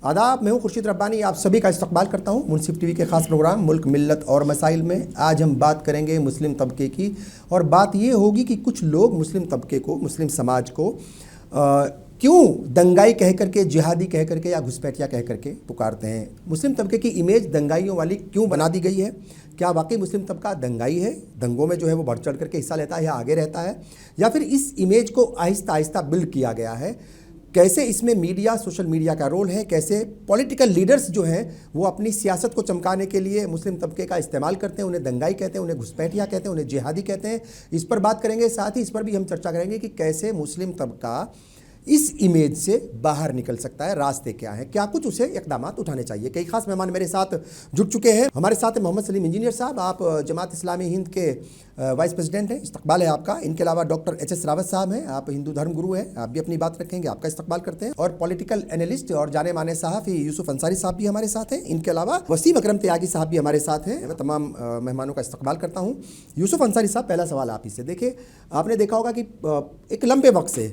आदाब, मैं हूं खुर्शीद रब्बानी। आप सभी का इस्तकबाल करता हूं मुनसिफ टीवी के ख़ास प्रोग्राम मुल्क मिल्लत और मसाइल में। आज हम बात करेंगे मुस्लिम तबके की, और बात ये होगी कि कुछ लोग मुस्लिम तबके को, मुस्लिम समाज को क्यों दंगाई कह करके, जिहादी कह करके या घुसपैठिया कह करके पुकारते हैं। मुस्लिम तबके की इमेज दंगाइयों वाली क्यों बना दी गई है? क्या वाकई मुस्लिम तबका दंगाई है, दंगों में जो है वो बढ़ चढ़ करके हिस्सा लेता है या आगे रहता है, या फिर इस इमेज को आहिस्ता आहिस्ता बिल्ड किया गया है? कैसे इसमें मीडिया, सोशल मीडिया का रोल है? कैसे पॉलिटिकल लीडर्स जो हैं वो अपनी सियासत को चमकाने के लिए मुस्लिम तबके का इस्तेमाल करते हैं? उन्हें दंगाई कहते हैं, उन्हें घुसपैठिया कहते हैं, उन्हें जिहादी कहते हैं। इस पर बात करेंगे। साथ ही इस पर भी हम चर्चा करेंगे कि कैसे मुस्लिम तबका इस इमेज से बाहर निकल सकता है, रास्ते क्या हैं, क्या कुछ उसे इक़दामात उठाने चाहिए। कई खास मेहमान मेरे साथ जुड़ चुके हैं। हमारे साथ मोहम्मद सलीम इंजीनियर साहब, आप जमात इस्लामी हिंद के वाइस प्रेसिडेंट हैं, इस्तकबाल है आपका। इनके अलावा डॉक्टर HS रावत साहब हैं, आप हिंदू धर्म गुरु हैं, आप भी अपनी बात रखेंगे, आपका इस्तकबाल करते हैं। और पॉलिटिकल एनालिस्ट और जाने माने सहाफ़ी यूसुफ अंसारी साहब भी हमारे साथ हैं। इनके अलावा वसीम अकरम त्यागी साहब भी हमारे साथ हैं। मैं तमाम मेहमानों का इस्तकबाल करता हूँ। यूसुफ अंसारी साहब, पहला सवाल आप ही से। देखिए, आपने देखा होगा कि एक लंबे वक्त से,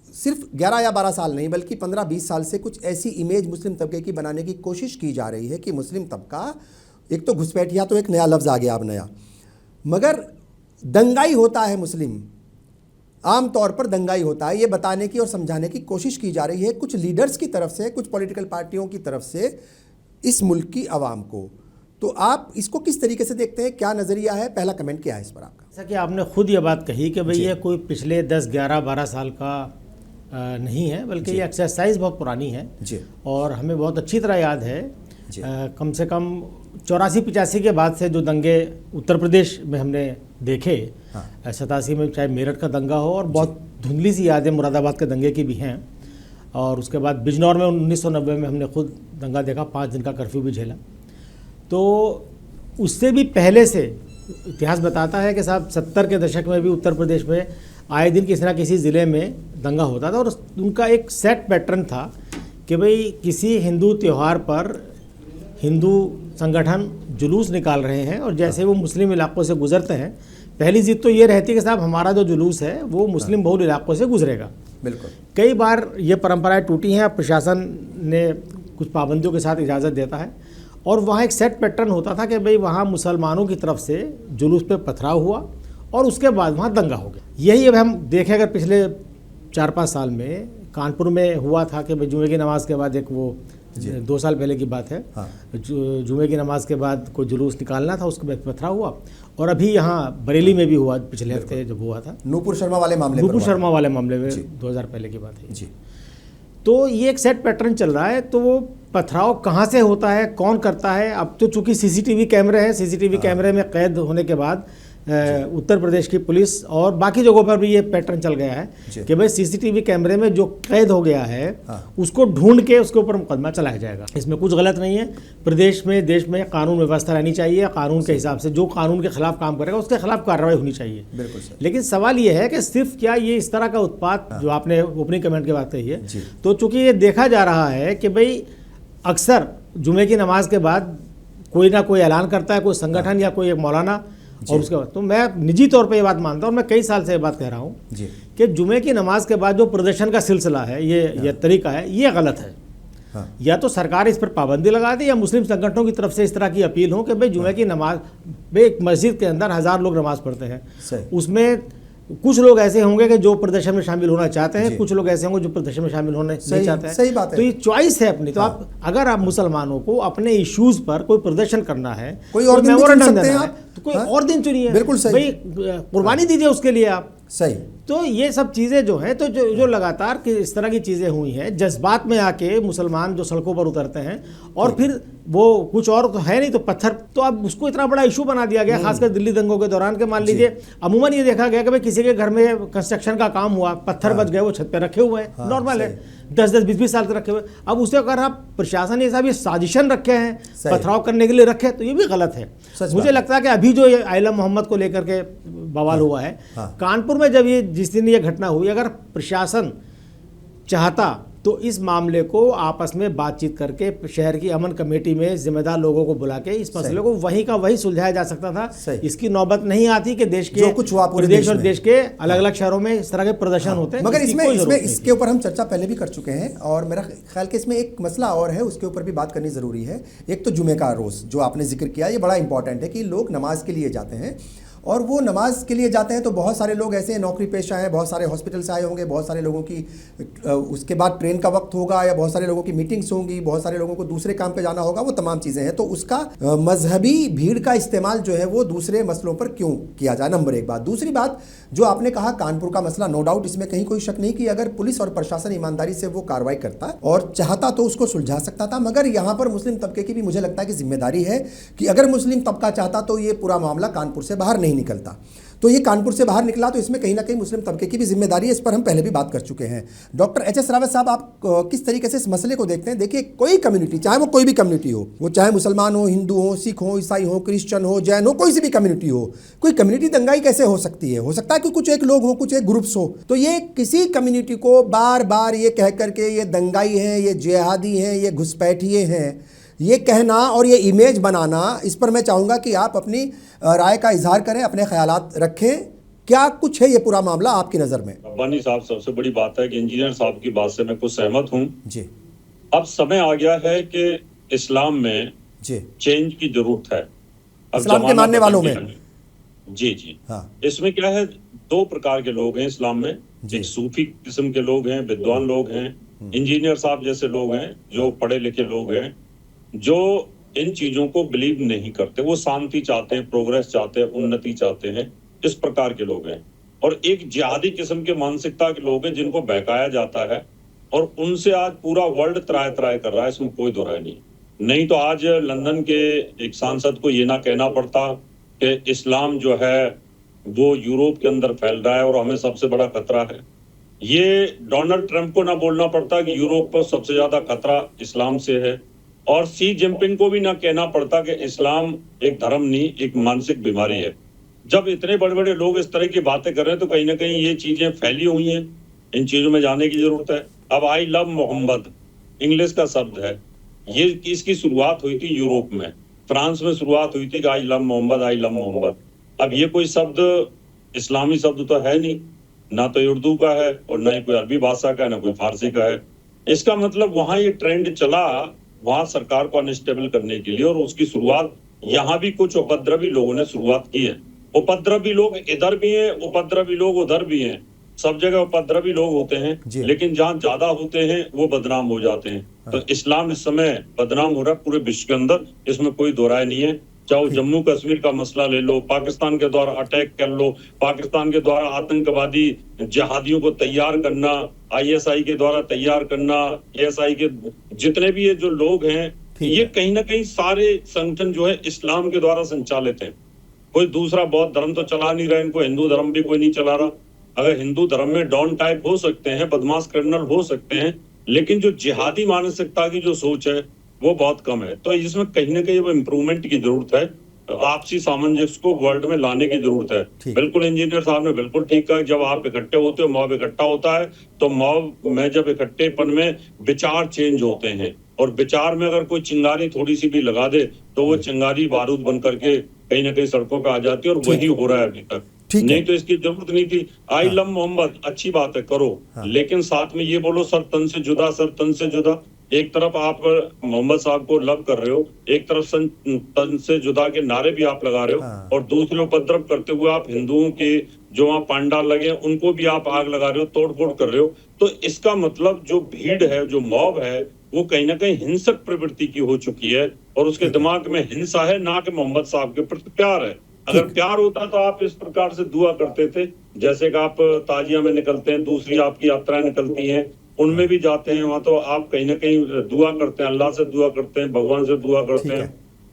सिर्फ 11 या 12 साल नहीं बल्कि 15-20 साल से कुछ ऐसी इमेज मुस्लिम तबके की बनाने की कोशिश की जा रही है कि मुस्लिम तबका, एक तो घुसपैठिया तो एक नया लफ्ज़ आ गया अब नया, मगर दंगाई होता है मुस्लिम, आम तौर पर दंगाई होता है, ये बताने की और समझाने की कोशिश की जा रही है कुछ लीडर्स की तरफ से, कुछ पॉलिटिकल पार्टियों की तरफ से इस मुल्क की आवाम को। तो आप इसको किस तरीके से देखते हैं, क्या नज़रिया है? पहला कमेंट क्या है इस पर आपका? जैसा कि आपने खुद ये बात कही कि भाई ये कोई पिछले 10, 11, 12 साल का नहीं है, बल्कि ये एक्सरसाइज बहुत पुरानी है जी। और हमें बहुत अच्छी तरह याद है, कम से कम 84-85 के बाद से जो दंगे उत्तर प्रदेश में हमने देखे, 87 में चाहे मेरठ का दंगा हो, और बहुत धुंधली सी यादें मुरादाबाद के दंगे की भी हैं, और उसके बाद बिजनौर में 1990 में हमने खुद दंगा देखा, 5 दिन का कर्फ्यू भी झेला। तो उससे भी पहले से इतिहास बताता है कि साहब 70 के दशक में भी उत्तर प्रदेश में आए दिन किसी ना किसी ज़िले में दंगा होता था, और उनका एक सेट पैटर्न था कि भाई किसी हिंदू त्यौहार पर हिंदू संगठन जुलूस निकाल रहे हैं, और जैसे वो मुस्लिम इलाकों से गुजरते हैं, पहली जिद तो ये रहती है कि साहब हमारा जो जुलूस है वो मुस्लिम बहुल इलाकों से गुजरेगा। बिल्कुल। कई बार ये परंपराएं टूटी हैं, प्रशासन ने कुछ पाबंदियों के साथ इजाज़त देता है, और वहाँ एक सेट पैटर्न होता था कि भाई वहाँ मुसलमानों की तरफ से जुलूस पे पथराव हुआ और उसके बाद वहाँ दंगा हो गया। यही अब हम देखें, अगर पिछले 4-5 साल में कानपुर में हुआ था कि भाई जुमे की नमाज के बाद, एक वो 2 साल पहले की बात है, जुमे की नमाज के बाद कोई जुलूस निकालना था, उसके बाद पथराव हुआ। और अभी यहाँ बरेली में भी हुआ, पिछले हफ्ते जब हुआ था, नूपुर शर्मा वाले मामले में 2000 पहले की बात है जी। तो ये एक सेट पैटर्न चल रहा है। तो वो पथराव कहाँ से होता है, कौन करता है? अब तो चूंकि CCTV कैमरे हैं, CCTV कैमरे में कैद होने के बाद उत्तर प्रदेश की पुलिस और बाकी जगहों पर भी ये पैटर्न चल गया है कि भाई CCTV कैमरे में जो कैद हो गया है उसको ढूंढ के उसके ऊपर मुकदमा चलाया जाएगा। इसमें कुछ गलत नहीं है। प्रदेश में, देश में कानून व्यवस्था रहनी चाहिए, कानून के हिसाब से जो कानून के खिलाफ काम करेगा उसके खिलाफ कार्रवाई होनी चाहिए। लेकिन सवाल ये है कि सिर्फ क्या ये इस तरह का उत्पात, जो आपने ओपनिंग कमेंट की बात कही है, तो चूंकि ये देखा जा रहा है कि भाई अक्सर जुमे की नमाज के बाद कोई ना कोई ऐलान करता है, कोई संगठन या कोई एक मौलाना, और उसके बाद तो मैं निजी तौर पे ये बात मानता हूँ, मैं कई साल से ये बात कह रहा हूँ कि जुमे की नमाज के बाद जो प्रदर्शन का सिलसिला है, ये तरीका है, ये गलत है। या तो सरकार इस पर पाबंदी लगा दे, या मुस्लिम संगठनों की तरफ से इस तरह की अपील हो कि भाई जुमे की नमाज, भाई एक मस्जिद के अंदर 1000 लोग नमाज पढ़ते हैं, उसमें कुछ लोग ऐसे होंगे कि जो प्रदर्शन में शामिल होना चाहते हैं, कुछ लोग ऐसे होंगे जो प्रदर्शन में शामिल होना नहीं चाहते हैं। सही बात है। तो ये चॉइस है अपनी। तो आप, अगर आप मुसलमानों को अपने इश्यूज पर कोई प्रदर्शन करना है, कोई और दिन चुन सकते हैं आप, तो कोई और दिन चुनिए। बिल्कुल सही। भाई कुर्बानी दीजिए उसके लिए आप। सही। तो ये सब चीज़ें जो हैं, तो जो लगातार इस तरह की चीज़ें हुई हैं, जज्बात में आके मुसलमान जो सड़कों पर उतरते हैं, और फिर वो कुछ और तो है नहीं तो पत्थर, तो अब उसको इतना बड़ा इशू बना दिया गया, खासकर दिल्ली दंगों के दौरान के, मान लीजिए अमूमन ये देखा गया कि भाई किसी के घर में कंस्ट्रक्शन का काम हुआ, पत्थर बच गए, वो छत पे रखे हुए हैं, नॉर्मल है, 10-10, 20-20 साल से रखे हुए। अब उसे अगर आप प्रशासन ने ये साजिशन रखे हैं, पथराव करने के लिए रखे, तो ये भी गलत है। मुझे लगता है कि अभी जो ये आइलम मोहम्मद को लेकर के बवाल हुआ है कानपुर में, जब ये जिस दिन ये घटना हुई, अगर प्रशासन चाहता तो इस मामले को आपस में बातचीत करके शहर की अमन कमेटी में जिम्मेदार लोगों को बुला के इस मसले को वहीं का वहीं सुलझाया जा सकता था। इसकी नौबत नहीं आती कि देश के कुछ हुआ पूरे देश और देश के अलग अलग शहरों में इस तरह के प्रदर्शन होते हैं। मगर इसमें इसके ऊपर हम चर्चा पहले भी कर चुके हैं और मेरा ख्याल कि इसमें एक मसला और है, उसके ऊपर भी बात करनी ज़रूरी है। एक तो जुमे का रोज़ जो आपने जिक्र किया, ये बड़ा इंपॉर्टेंट है कि लोग नमाज के लिए जाते हैं और वो नमाज के लिए जाते हैं तो बहुत सारे लोग ऐसे नौकरी पेशा हैं, बहुत सारे हॉस्पिटल से आए होंगे, बहुत सारे लोगों की उसके बाद ट्रेन का वक्त होगा या बहुत सारे लोगों की मीटिंग्स होंगी, बहुत सारे लोगों को दूसरे काम पे जाना होगा, वो तमाम चीज़ें हैं। तो उसका मजहबी भीड़ का इस्तेमाल जो है वो दूसरे मसलों पर क्यों किया जाए, नंबर एक बात। दूसरी बात जो आपने कहा कानपुर का मसला, नो डाउट इसमें कहीं कोई शक नहीं कि अगर पुलिस और प्रशासन ईमानदारी से वो कार्रवाई करता और चाहता तो उसको सुलझा सकता था। मगर यहाँ पर मुस्लिम तबके की भी मुझे लगता है कि जिम्मेदारी है कि अगर मुस्लिम तबका चाहता तो ये पूरा मामला कानपुर से बाहर नहीं निकलता। तो ये कानपुर से बाहर निकला तो इसमें कहीं ना कहीं मुस्लिम तबके की भी जिम्मेदारी है। इस पर हम पहले भी बात कर चुके हैं। Doctor HS. रावत साहब, आप किस तरीके से इस मसले को देखते हैं? देखिए, कोई कम्युनिटी, चाहे वो कोई भी कम्युनिटी हो, वो चाहे मुसलमान हो, हिंदू हो, सिख हो, ईसाई हो, क्रिश्चियन हो, जैन हो, कोई सी भी कम्युनिटी हो, कोई कम्युनिटी दंगाई कैसे हो सकती है? हो सकता है कि कुछ एक लोग हो, कुछ एक ग्रुप्स हो। तो ये किसी कम्युनिटी को बार बार ये कह करके ये दंगाई हैं, ये जिहादी हैं, ये घुसपैठिए हैं, ये कहना और ये इमेज बनाना, इस पर मैं चाहूँगा कि आप अपनी राय का इजहार करें, अपने ख्यालात रखें। क्या कुछ है ये पूरा मामला आपकी नज़र में? रब्बानी साहब, सबसे बड़ी बात है कि इंजीनियर साहब की बात से मैं कुछ सहमत हूँ जी। अब समय आ गया है कि इस्लाम में जी चेंज की जरूरत है। अब इस्लाम के मानने वालों में जी हाँ। इसमें क्या है, दो प्रकार के लोग हैं इस्लाम में। एक सूफी किस्म के लोग हैं, विद्वान लोग हैं, इंजीनियर साहब जैसे लोग हैं जो पढ़े लिखे लोग हैं, जो इन चीजों को बिलीव नहीं करते, वो शांति चाहते हैं, प्रोग्रेस चाहते हैं, उन्नति चाहते हैं, इस प्रकार के लोग हैं। और एक जिहादी किस्म के मानसिकता के लोग हैं जिनको बहकाया जाता है और उनसे आज पूरा वर्ल्ड त्राय त्राय कर रहा है, इसमें कोई दो राय नहीं तो आज लंदन के एक सांसद को ये ना कहना पड़ता कि इस्लाम जो है वो यूरोप के अंदर फैल रहा है और हमें सबसे बड़ा खतरा है। ये डोनाल्ड ट्रंप को ना बोलना पड़ता कि यूरोप पर सबसे ज्यादा खतरा इस्लाम से है, और सी जिनपिंग को भी ना कहना पड़ता कि इस्लाम एक धर्म नहीं, एक मानसिक बीमारी है। जब इतने बड़े बड़े लोग इस तरह की बातें कर रहे हैं तो कहीं ना कहीं ये चीजें फैली हुई हैं, इन चीजों में जाने की जरूरत है। अब आई लव मोहम्मद इंग्लिश का शब्द है, ये इसकी शुरुआत हुई थी यूरोप में, फ्रांस में शुरुआत हुई थी कि I love Mohammad, I love Mohammad. अब ये कोई शब्द इस्लामी शब्द तो है नहीं, ना तो उर्दू का है और ना ही कोई अरबी भाषा का है, ना कोई फारसी का है। इसका मतलब वहां ये ट्रेंड चला वहां सरकार को अनस्टेबल करने के लिए, और उसकी शुरुआत यहाँ भी कुछ उपद्रवी लोगों ने शुरुआत की है। उपद्रवी लोग इधर भी हैं, उपद्रवी लोग उधर भी हैं, सब जगह उपद्रवी लोग होते हैं, लेकिन जहाँ ज्यादा होते हैं वो बदनाम हो जाते हैं। तो इस्लाम इस समय बदनाम हो रहा है पूरे विश्व के अंदर, इसमें कोई दो राय नहीं है। चाहे जम्मू कश्मीर का मसला ले लो, पाकिस्तान के द्वारा अटैक कर लो, पाकिस्तान के द्वारा आतंकवादी जिहादियों को तैयार करना, ISI के द्वारा तैयार करना, ASI के जितने भी ये जो लोग हैं, ये कहीं ना कहीं सारे संगठन जो है इस्लाम के द्वारा संचालित हैं। कोई दूसरा बौद्ध धर्म तो चला नहीं रहा, इनको हिंदू धर्म भी कोई नहीं चला रहा। अगर हिंदू धर्म में डॉन टाइप हो सकते हैं, बदमाश क्रिमिनल हो सकते हैं, लेकिन जो जिहादी मानसिकता की जो सोच है वो बहुत कम है। तो इसमें कहीं ना कहीं वो इम्प्रूवमेंट की जरूरत है, आपसी सामंजस्य को वर्ल्ड में लाने की जरूरत है। बिल्कुल इंजीनियर साहब ने बिल्कुल ठीक कहा, जब आप इकट्ठे होते हो, मॉब इकट्ठा होता है, तो मॉब में जब इकट्ठेपन में विचार चेंज होते हैं, और विचार में अगर कोई चिंगारी थोड़ी सी भी लगा दे तो वो चिंगारी बारूद बन करके कहीं ना कहीं सड़कों पे आ जाती है, और वही हो रहा है अभी तक। नहीं तो इसकी जरूरत नहीं थी। आई लव मोहम्मद अच्छी बात है, करो, लेकिन साथ में ये बोलो सर तन से जुदा, सर तन से जुदा। एक तरफ आप मोहम्मद साहब को लव कर रहे हो, एक तरफ तन से जुदा के नारे भी आप लगा रहे हो, और दूसरे उपद्रव करते हुए आप हिंदुओं के जो वहाँ पांडाल लगे उनको भी आप आग लगा रहे हो, तोड़फोड़ कर रहे हो। तो इसका मतलब जो भीड़ है, जो मॉब है, वो कहीं ना कहीं हिंसक प्रवृत्ति की हो चुकी है, और उसके दिमाग में हिंसा है, ना कि मोहम्मद साहब के प्रति प्यार है। अगर प्यार होता तो आप इस प्रकार से दुआ करते थे, जैसे कि आप ताजिया में निकलते हैं, दूसरी आपकी यात्राएं निकलती हैं, उनमें भी जाते हैं, वहां तो आप कहीं ना कहीं दुआ करते हैं, अल्लाह से दुआ करते हैं, भगवान से दुआ करते हैं।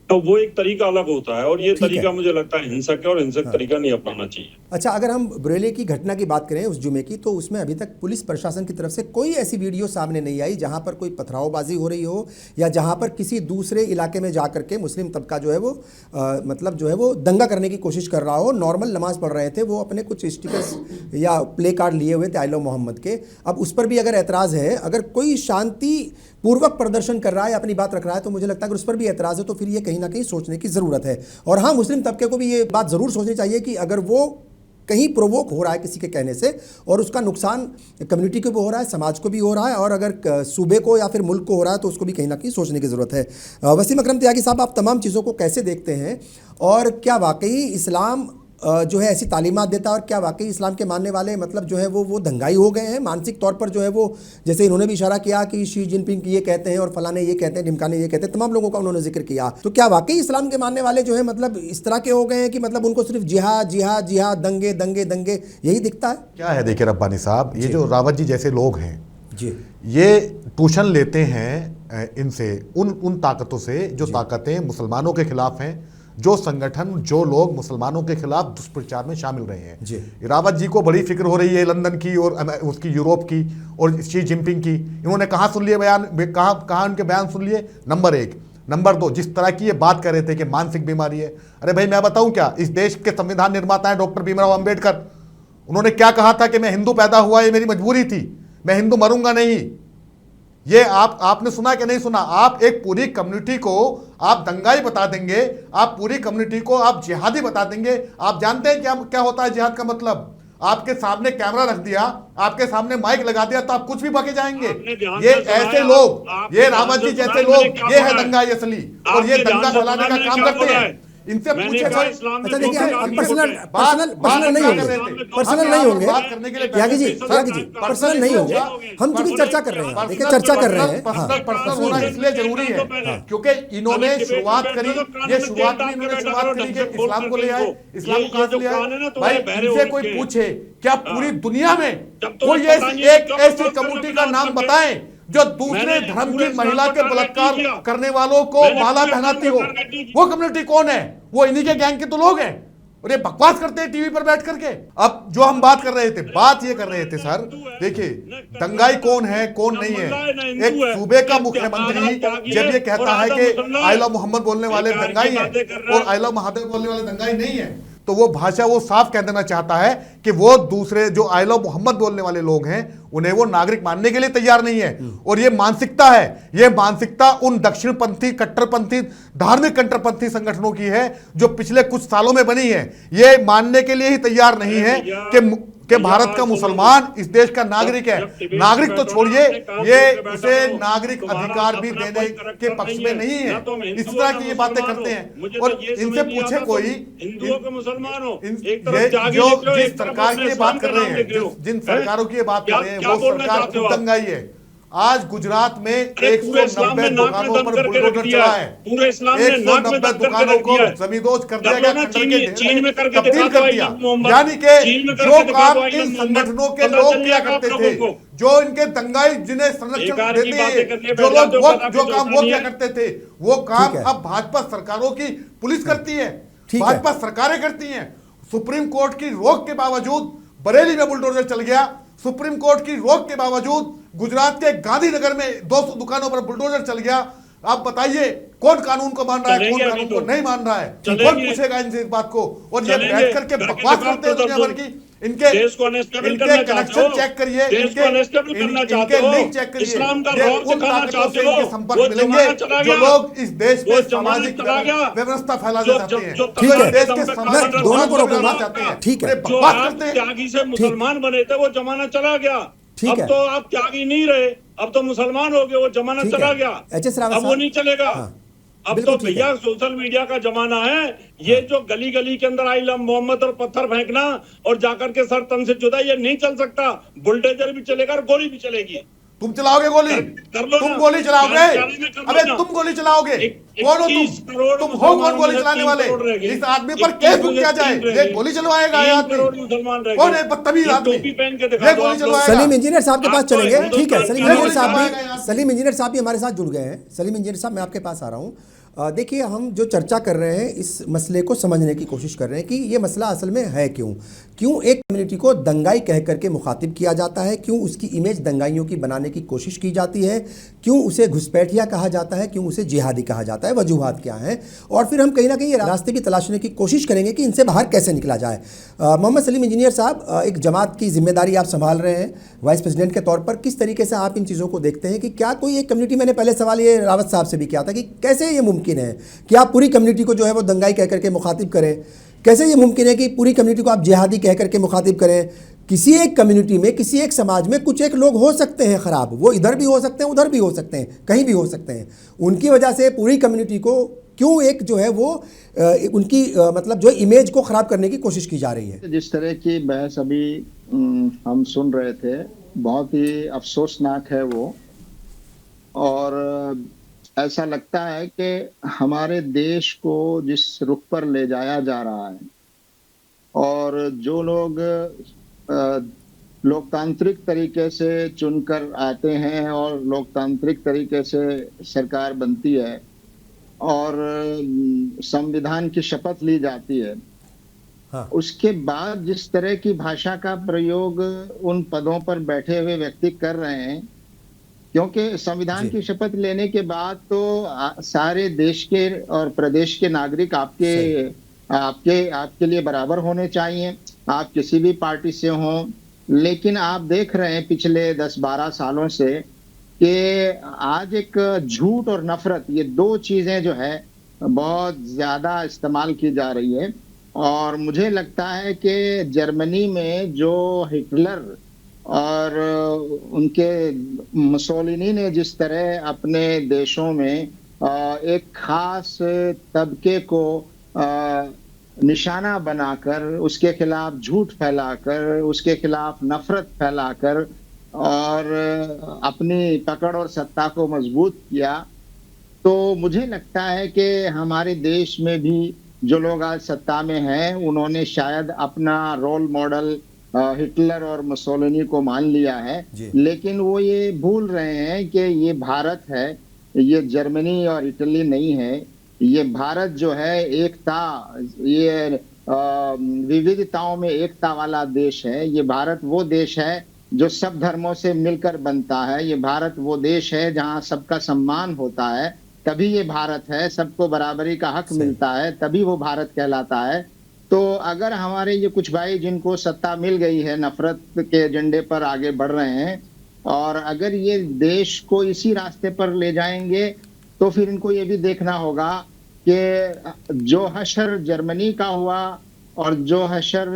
तो वो एक तरीका अलग होता है, और ये तरीका मुझे लगता है हिंसक है, और हिंसक तरीका नहीं अपनाना चाहिए। अच्छा, अगर हम बरेली की घटना की बात करें उस जुमे की, तो उसमें अभी तक पुलिस प्रशासन की तरफ से कोई ऐसी वीडियो सामने नहीं आई जहां पर कोई पथरावबाजी हो रही हो या जहां पर किसी दूसरे इलाके में जा करके मुस्लिम तबका जो है वो मतलब जो है वो दंगा करने की कोशिश कर रहा हो। नॉर्मल नमाज पढ़ रहे थे वो, अपने कुछ स्टिकर्स या प्ले कार्ड लिए हुए थे आई लव मोहम्मद के। अब उस पर भी अगर एतराज़ है, अगर कोई शांति पूर्वक प्रदर्शन कर रहा है, अपनी बात रख रहा है, तो मुझे लगता है कि उस पर भी एतराज़ है, तो फिर ये कहीं ना कहीं सोचने की ज़रूरत है। और हाँ, मुस्लिम तबके को भी ये बात ज़रूर सोचनी चाहिए कि अगर वो कहीं प्रोवोक हो रहा है किसी के कहने से और उसका नुकसान कम्युनिटी को भी हो रहा है, समाज को भी हो रहा है, और अगर सूबे को या फिर मुल्क को हो रहा है, तो उसको भी कहीं ना कहीं सोचने की ज़रूरत है। वसीम अकरम त्यागी साहब, आप तमाम चीज़ों को कैसे देखते हैं, और क्या वाकई इस्लाम जो है ऐसी तालीमात देता है, और क्या वाकई इस्लाम के मानने वाले मतलब जो है वो दंगाई हो गए हैं मानसिक तौर पर, जो है वो जैसे इन्होंने भी इशारा किया कि शी जिनपिंग ये कहते हैं और फलाने ये कहते हैं, ढिमकाने ये कहते हैं, तमाम लोगों का उन्होंने जिक्र किया, तो क्या वाकई इस्लाम के मानने वाले जो है मतलब इस तरह के हो गए हैं कि मतलब उनको सिर्फ जिहाद जिहाद जिहाद, दंगे दंगे दंगे यही दिखता है? क्या है, देखिए रब्बानी साहब, ये जो रावत जी जैसे लोग हैं जी, ये ट्यूशन लेते हैं इनसे, उन ताकतों से जो ताकतें मुसलमानों के खिलाफ हैं, जो संगठन, जो लोग मुसलमानों के खिलाफ दुष्प्रचार में शामिल रहे हैं जी। रावत जी को बड़ी फिक्र हो रही है लंदन की और उसकी, यूरोप की और शी जिनपिंग की। इन्होंने कहाँ सुन लिए बयान, कहाँ उनके बयान सुन लिए? नंबर 1। नंबर 2, जिस तरह की ये बात कर रहे थे कि मानसिक बीमारी है, अरे भाई मैं बताऊं क्या, इस देश के संविधान निर्माता है डॉक्टर भीमराव अंबेडकर। उन्होंने क्या कहा था कि मैं हिंदू पैदा हुआ, ये मेरी मजबूरी थी, मैं हिंदू मरूंगा नहीं। ये आपने सुना कि नहीं सुना? आप एक पूरी कम्युनिटी को आप दंगाई बता देंगे, आप पूरी कम्युनिटी को आप जिहादी बता देंगे। आप जानते हैं क्या होता है जिहाद का मतलब? आपके सामने कैमरा रख दिया, आपके सामने माइक लगा दिया, तो आप कुछ भी बके जाएंगे। ये ऐसे लोग, ये रावत जी जैसे लोग, ये है दंगाई असली, और ये दंगा फैलाने का काम करते हैं। इनसे पूछे अच्छा देखिए, पर्सनल नहीं होंगे, पर्सनल नहीं होंगे त्यागी जी, पर्सनल नहीं होंगे, हम चूंकि चर्चा कर रहे हैं, देखिए चर्चा कर रहे हैं। पर्सनल होना इसलिए जरूरी है क्योंकि इन्होंने शुरुआत करी, ये शुरुआत में इन्होंने शुरुआत करी कि इस्लाम को ले आए। इस्लाम को कहां से ले आए भाई? इनसे कोई पूछे क्या पूरी दुनिया में कोई एक ऐसी कम्युनिटी का नाम बताएं जो दूसरे धर्म की महिला के बलात्कार करने वालों को माला पहनाती हो? वो कम्युनिटी कौन है? वो इन्हीं के गैंग के तो लोग हैं, और ये बकवास करते हैं टीवी पर बैठ करके। अब जो हम बात कर रहे थे, बात ये कर रहे थे सर, देखिए दंगाई कौन है कौन नहीं है। एक सूबे का मुख्यमंत्री जब ये कहता है कि आई लव मोहम्मद बोलने वाले दंगाई हैं और आई लव महादेव बोलने वाले दंगाई नहीं है, तो वो भाषा वो साफ कह देना चाहता है कि वो दूसरे जो आई लव मोहम्मद बोलने वाले लोग हैं उन्हें वो नागरिक मानने के लिए तैयार नहीं है। और ये मानसिकता है, ये मानसिकता उन दक्षिणपंथी, कट्टरपंथी, धार्मिक कट्टरपंथी संगठनों की है जो पिछले कुछ सालों में बनी है। ये मानने के लिए ही तैयार नहीं है कि भारत का मुसलमान इस देश का नागरिक है। नागरिक तो छोड़िए, ये इसे नागरिक अधिकार भी देने के पक्ष में नहीं है। इस तरह की ये बातें करते हैं। और इनसे पूछे कोई, जो जिस सरकार की बात कर रहे हैं, जिन सरकारों की बात कर रहे हैं, वो सरकार खुद दंगाई है। आज गुजरात में 190 दुकानों पर बुलडोजर चला है, 190 दुकानों को जमींदोज कर दिया गया, तब्दील कर दिया। यानी कि जो काम इन संगठनों के लोग किया करते थे, जो इनके दंगाई जिन्हें संरक्षण देते हैं, जो लोग जो काम वो किया करते थे, वो काम अब भाजपा सरकारों की पुलिस करती है, भाजपा सरकारें करती हैं। सुप्रीम कोर्ट की रोक के बावजूद बरेली में बुलडोजर चल गया, सुप्रीम कोर्ट की रोक के बावजूद गुजरात के गांधीनगर में 200 दुकानों पर बुलडोजर चल गया। आप बताइए कौन कानून को मान रहा है, कौन कानून को नहीं मान रहा है? कौन पूछेगा इनसे इस बात को? और ये बैठ करके बकवास करते हैं दुनिया भर की। इनके कनेक्शन चेक करिए, इनके लिंक चेक करिए, ये उन ताकतों से इनके संपर्क मिलेंगे जो लोग इस देश में सामाजिक व्यवस्था फैलाना चाहते हैं, देश के सामाजिक दोनों को रोकना चाहते हैं। ठीक है, बकवास करते हैं। त्यागी से मुसलमान बने थे, वो जमाना चला गया। अब तो आप त्यागी नहीं रहे, अब तो मुसलमान हो गए, वो जमाना चला गया, अब वो नहीं चलेगा। अब तो भैया सोशल मीडिया का जमाना है। ये जो गली गली के अंदर आई लव मोहम्मद और पत्थर फेंकना और जाकर के सर तन से जुदा, ये नहीं चल सकता। बुलडोजर भी चलेगा और गोली भी चलेगी। तुम चलाओगे गोली? तुम गोली चलाओगे? अबे तुम गोली चलाओगे? कौन हो तुम हो कौन गोली चलाने वाले? इस आदमी पर केस बुक किया जाए, ये गोली चलवाएगा। कौन है बदतमीज आदमी? ये गोली चलवाएगा। सलीम इंजीनियर साहब के पास चलेंगे, ठीक है। सलीम इंजीनियर साहब भी हमारे साथ जुड़ गए हैं। सलीम इंजीनियर साहब, मैं आपके पास आ रहा हूँ। देखिए, हम जो चर्चा कर रहे हैं इस मसले को समझने की कोशिश कर रहे हैं कि ये मसला असल में है क्यों एक कम्युनिटी को दंगाई कह करके मुखातिब किया जाता है, क्यों उसकी इमेज दंगाइयों की बनाने की कोशिश की जाती है, क्यों उसे घुसपैठिया कहा जाता है, क्यों उसे जिहादी कहा जाता है, वजूहात क्या हैं, और फिर हम कहीं ना कहीं रास्ते भी तलाशने की कोशिश करेंगे कि इनसे बाहर कैसे निकला जाए। मोहम्मद सलीम इंजीनियर साहब, एक जमात की जिम्मेदारी आप संभाल रहे हैं वाइस प्रेसिडेंट के तौर पर, किस तरीके से आप इन चीज़ों को देखते हैं कि क्या कोई एक कम्युनिटी, मैंने पहले सवाल ये रावत साहब से भी किया था कि कैसे ये मुमकिन है कि आप पूरी कम्युनिटी को जो है वो दंगाई कह करके मुखातिब करें, कैसे ये मुमकिन है कि पूरी कम्युनिटी को आप जिहादी कह करके मुखातिब करें। किसी एक कम्युनिटी में, किसी एक समाज में कुछ एक लोग हो सकते हैं ख़राब, वो इधर भी हो सकते हैं, उधर भी हो सकते हैं, कहीं भी हो सकते हैं, उनकी वजह से पूरी कम्युनिटी को क्यों एक जो है वो उनकी मतलब जो इमेज को ख़राब करने की कोशिश की जा रही है। जिस तरह की बहस अभी हम सुन रहे थे, बहुत ही अफसोसनाक है वो, और ऐसा लगता है कि हमारे देश को जिस रुख पर ले जाया जा रहा है और जो लोग लोकतांत्रिक तरीके से चुनकर आते हैं और लोकतांत्रिक तरीके से सरकार बनती है और संविधान की शपथ ली जाती है, हाँ। उसके बाद जिस तरह की भाषा का प्रयोग उन पदों पर बैठे हुए व्यक्ति कर रहे हैं, क्योंकि संविधान की शपथ लेने के बाद तो सारे देश के और प्रदेश के नागरिक आपके लिए बराबर होने चाहिए, आप किसी भी पार्टी से हों। लेकिन आप देख रहे हैं पिछले 10-12 सालों से कि आज एक झूठ और नफरत, ये दो चीजें जो है बहुत ज्यादा इस्तेमाल की जा रही है। और मुझे लगता है कि जर्मनी में जो हिटलर और उनके मुसोलिनी ने जिस तरह अपने देशों में एक खास तबके को निशाना बनाकर, उसके खिलाफ झूठ फैलाकर, उसके खिलाफ नफरत फैलाकर और अपनी पकड़ और सत्ता को मजबूत किया, तो मुझे लगता है कि हमारे देश में भी जो लोग आज सत्ता में हैं, उन्होंने शायद अपना रोल मॉडल हिटलर और मुसोलिनी को मान लिया है, लेकिन वो ये भूल रहे हैं कि ये भारत है, ये जर्मनी और इटली नहीं है। ये भारत जो है एकता, ये विविधताओं में एकता वाला देश है। ये भारत वो देश है जो सब धर्मों से मिलकर बनता है। ये भारत वो देश है जहाँ सबका सम्मान होता है, तभी ये भारत है। सबको बराबरी का हक मिलता है, तभी वो भारत कहलाता है। तो अगर हमारे ये कुछ भाई जिनको सत्ता मिल गई है, नफरत के एजेंडे पर आगे बढ़ रहे हैं, और अगर ये देश को इसी रास्ते पर ले जाएंगे, तो फिर इनको ये भी देखना होगा कि जो हशर जर्मनी का हुआ और जो हशर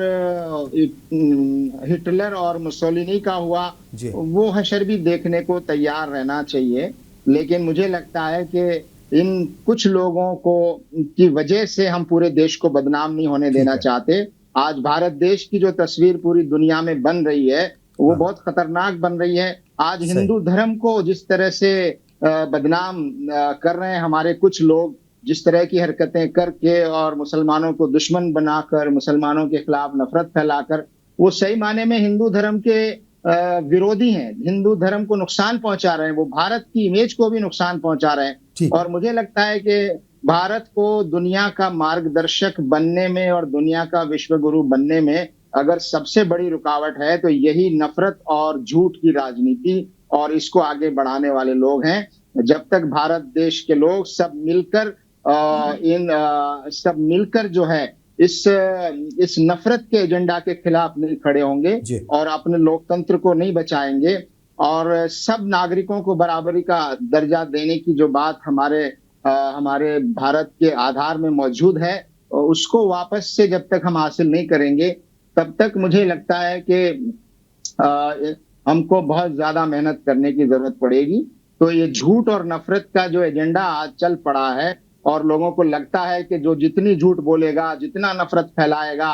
हिटलर और मुसोलिनी का हुआ, वो हशर भी देखने को तैयार रहना चाहिए। लेकिन मुझे लगता है कि इन कुछ लोगों को की वजह से हम पूरे देश को बदनाम नहीं होने देना चाहते। आज भारत देश की जो तस्वीर पूरी दुनिया में बन रही है, वो बहुत खतरनाक बन रही है। आज हिंदू धर्म को जिस तरह से बदनाम कर रहे हैं हमारे कुछ लोग, जिस तरह की हरकतें करके और मुसलमानों को दुश्मन बनाकर, मुसलमानों के खिलाफ नफरत फैलाकर, वो सही माने में हिंदू धर्म के विरोधी हैं, हिंदू धर्म को नुकसान पहुंचा रहे हैं, वो भारत की इमेज को भी नुकसान पहुंचा रहे हैं। और मुझे लगता है कि भारत को दुनिया का मार्गदर्शक बनने में और दुनिया का विश्व गुरु बनने में अगर सबसे बड़ी रुकावट है, तो यही नफरत और झूठ की राजनीति और इसको आगे बढ़ाने वाले लोग हैं। जब तक भारत देश के लोग सब मिलकर जो है इस नफरत के एजेंडा के खिलाफ नहीं खड़े होंगे और अपने लोकतंत्र को नहीं बचाएंगे और सब नागरिकों को बराबरी का दर्जा देने की जो बात हमारे भारत के आधार में मौजूद है, उसको वापस से जब तक हम हासिल नहीं करेंगे, तब तक मुझे लगता है कि हमको बहुत ज्यादा मेहनत करने की जरूरत पड़ेगी। तो ये झूठ और नफरत का जो एजेंडा आज चल पड़ा है और लोगों को लगता है कि जो जितनी झूठ बोलेगा, जितना नफरत फैलाएगा,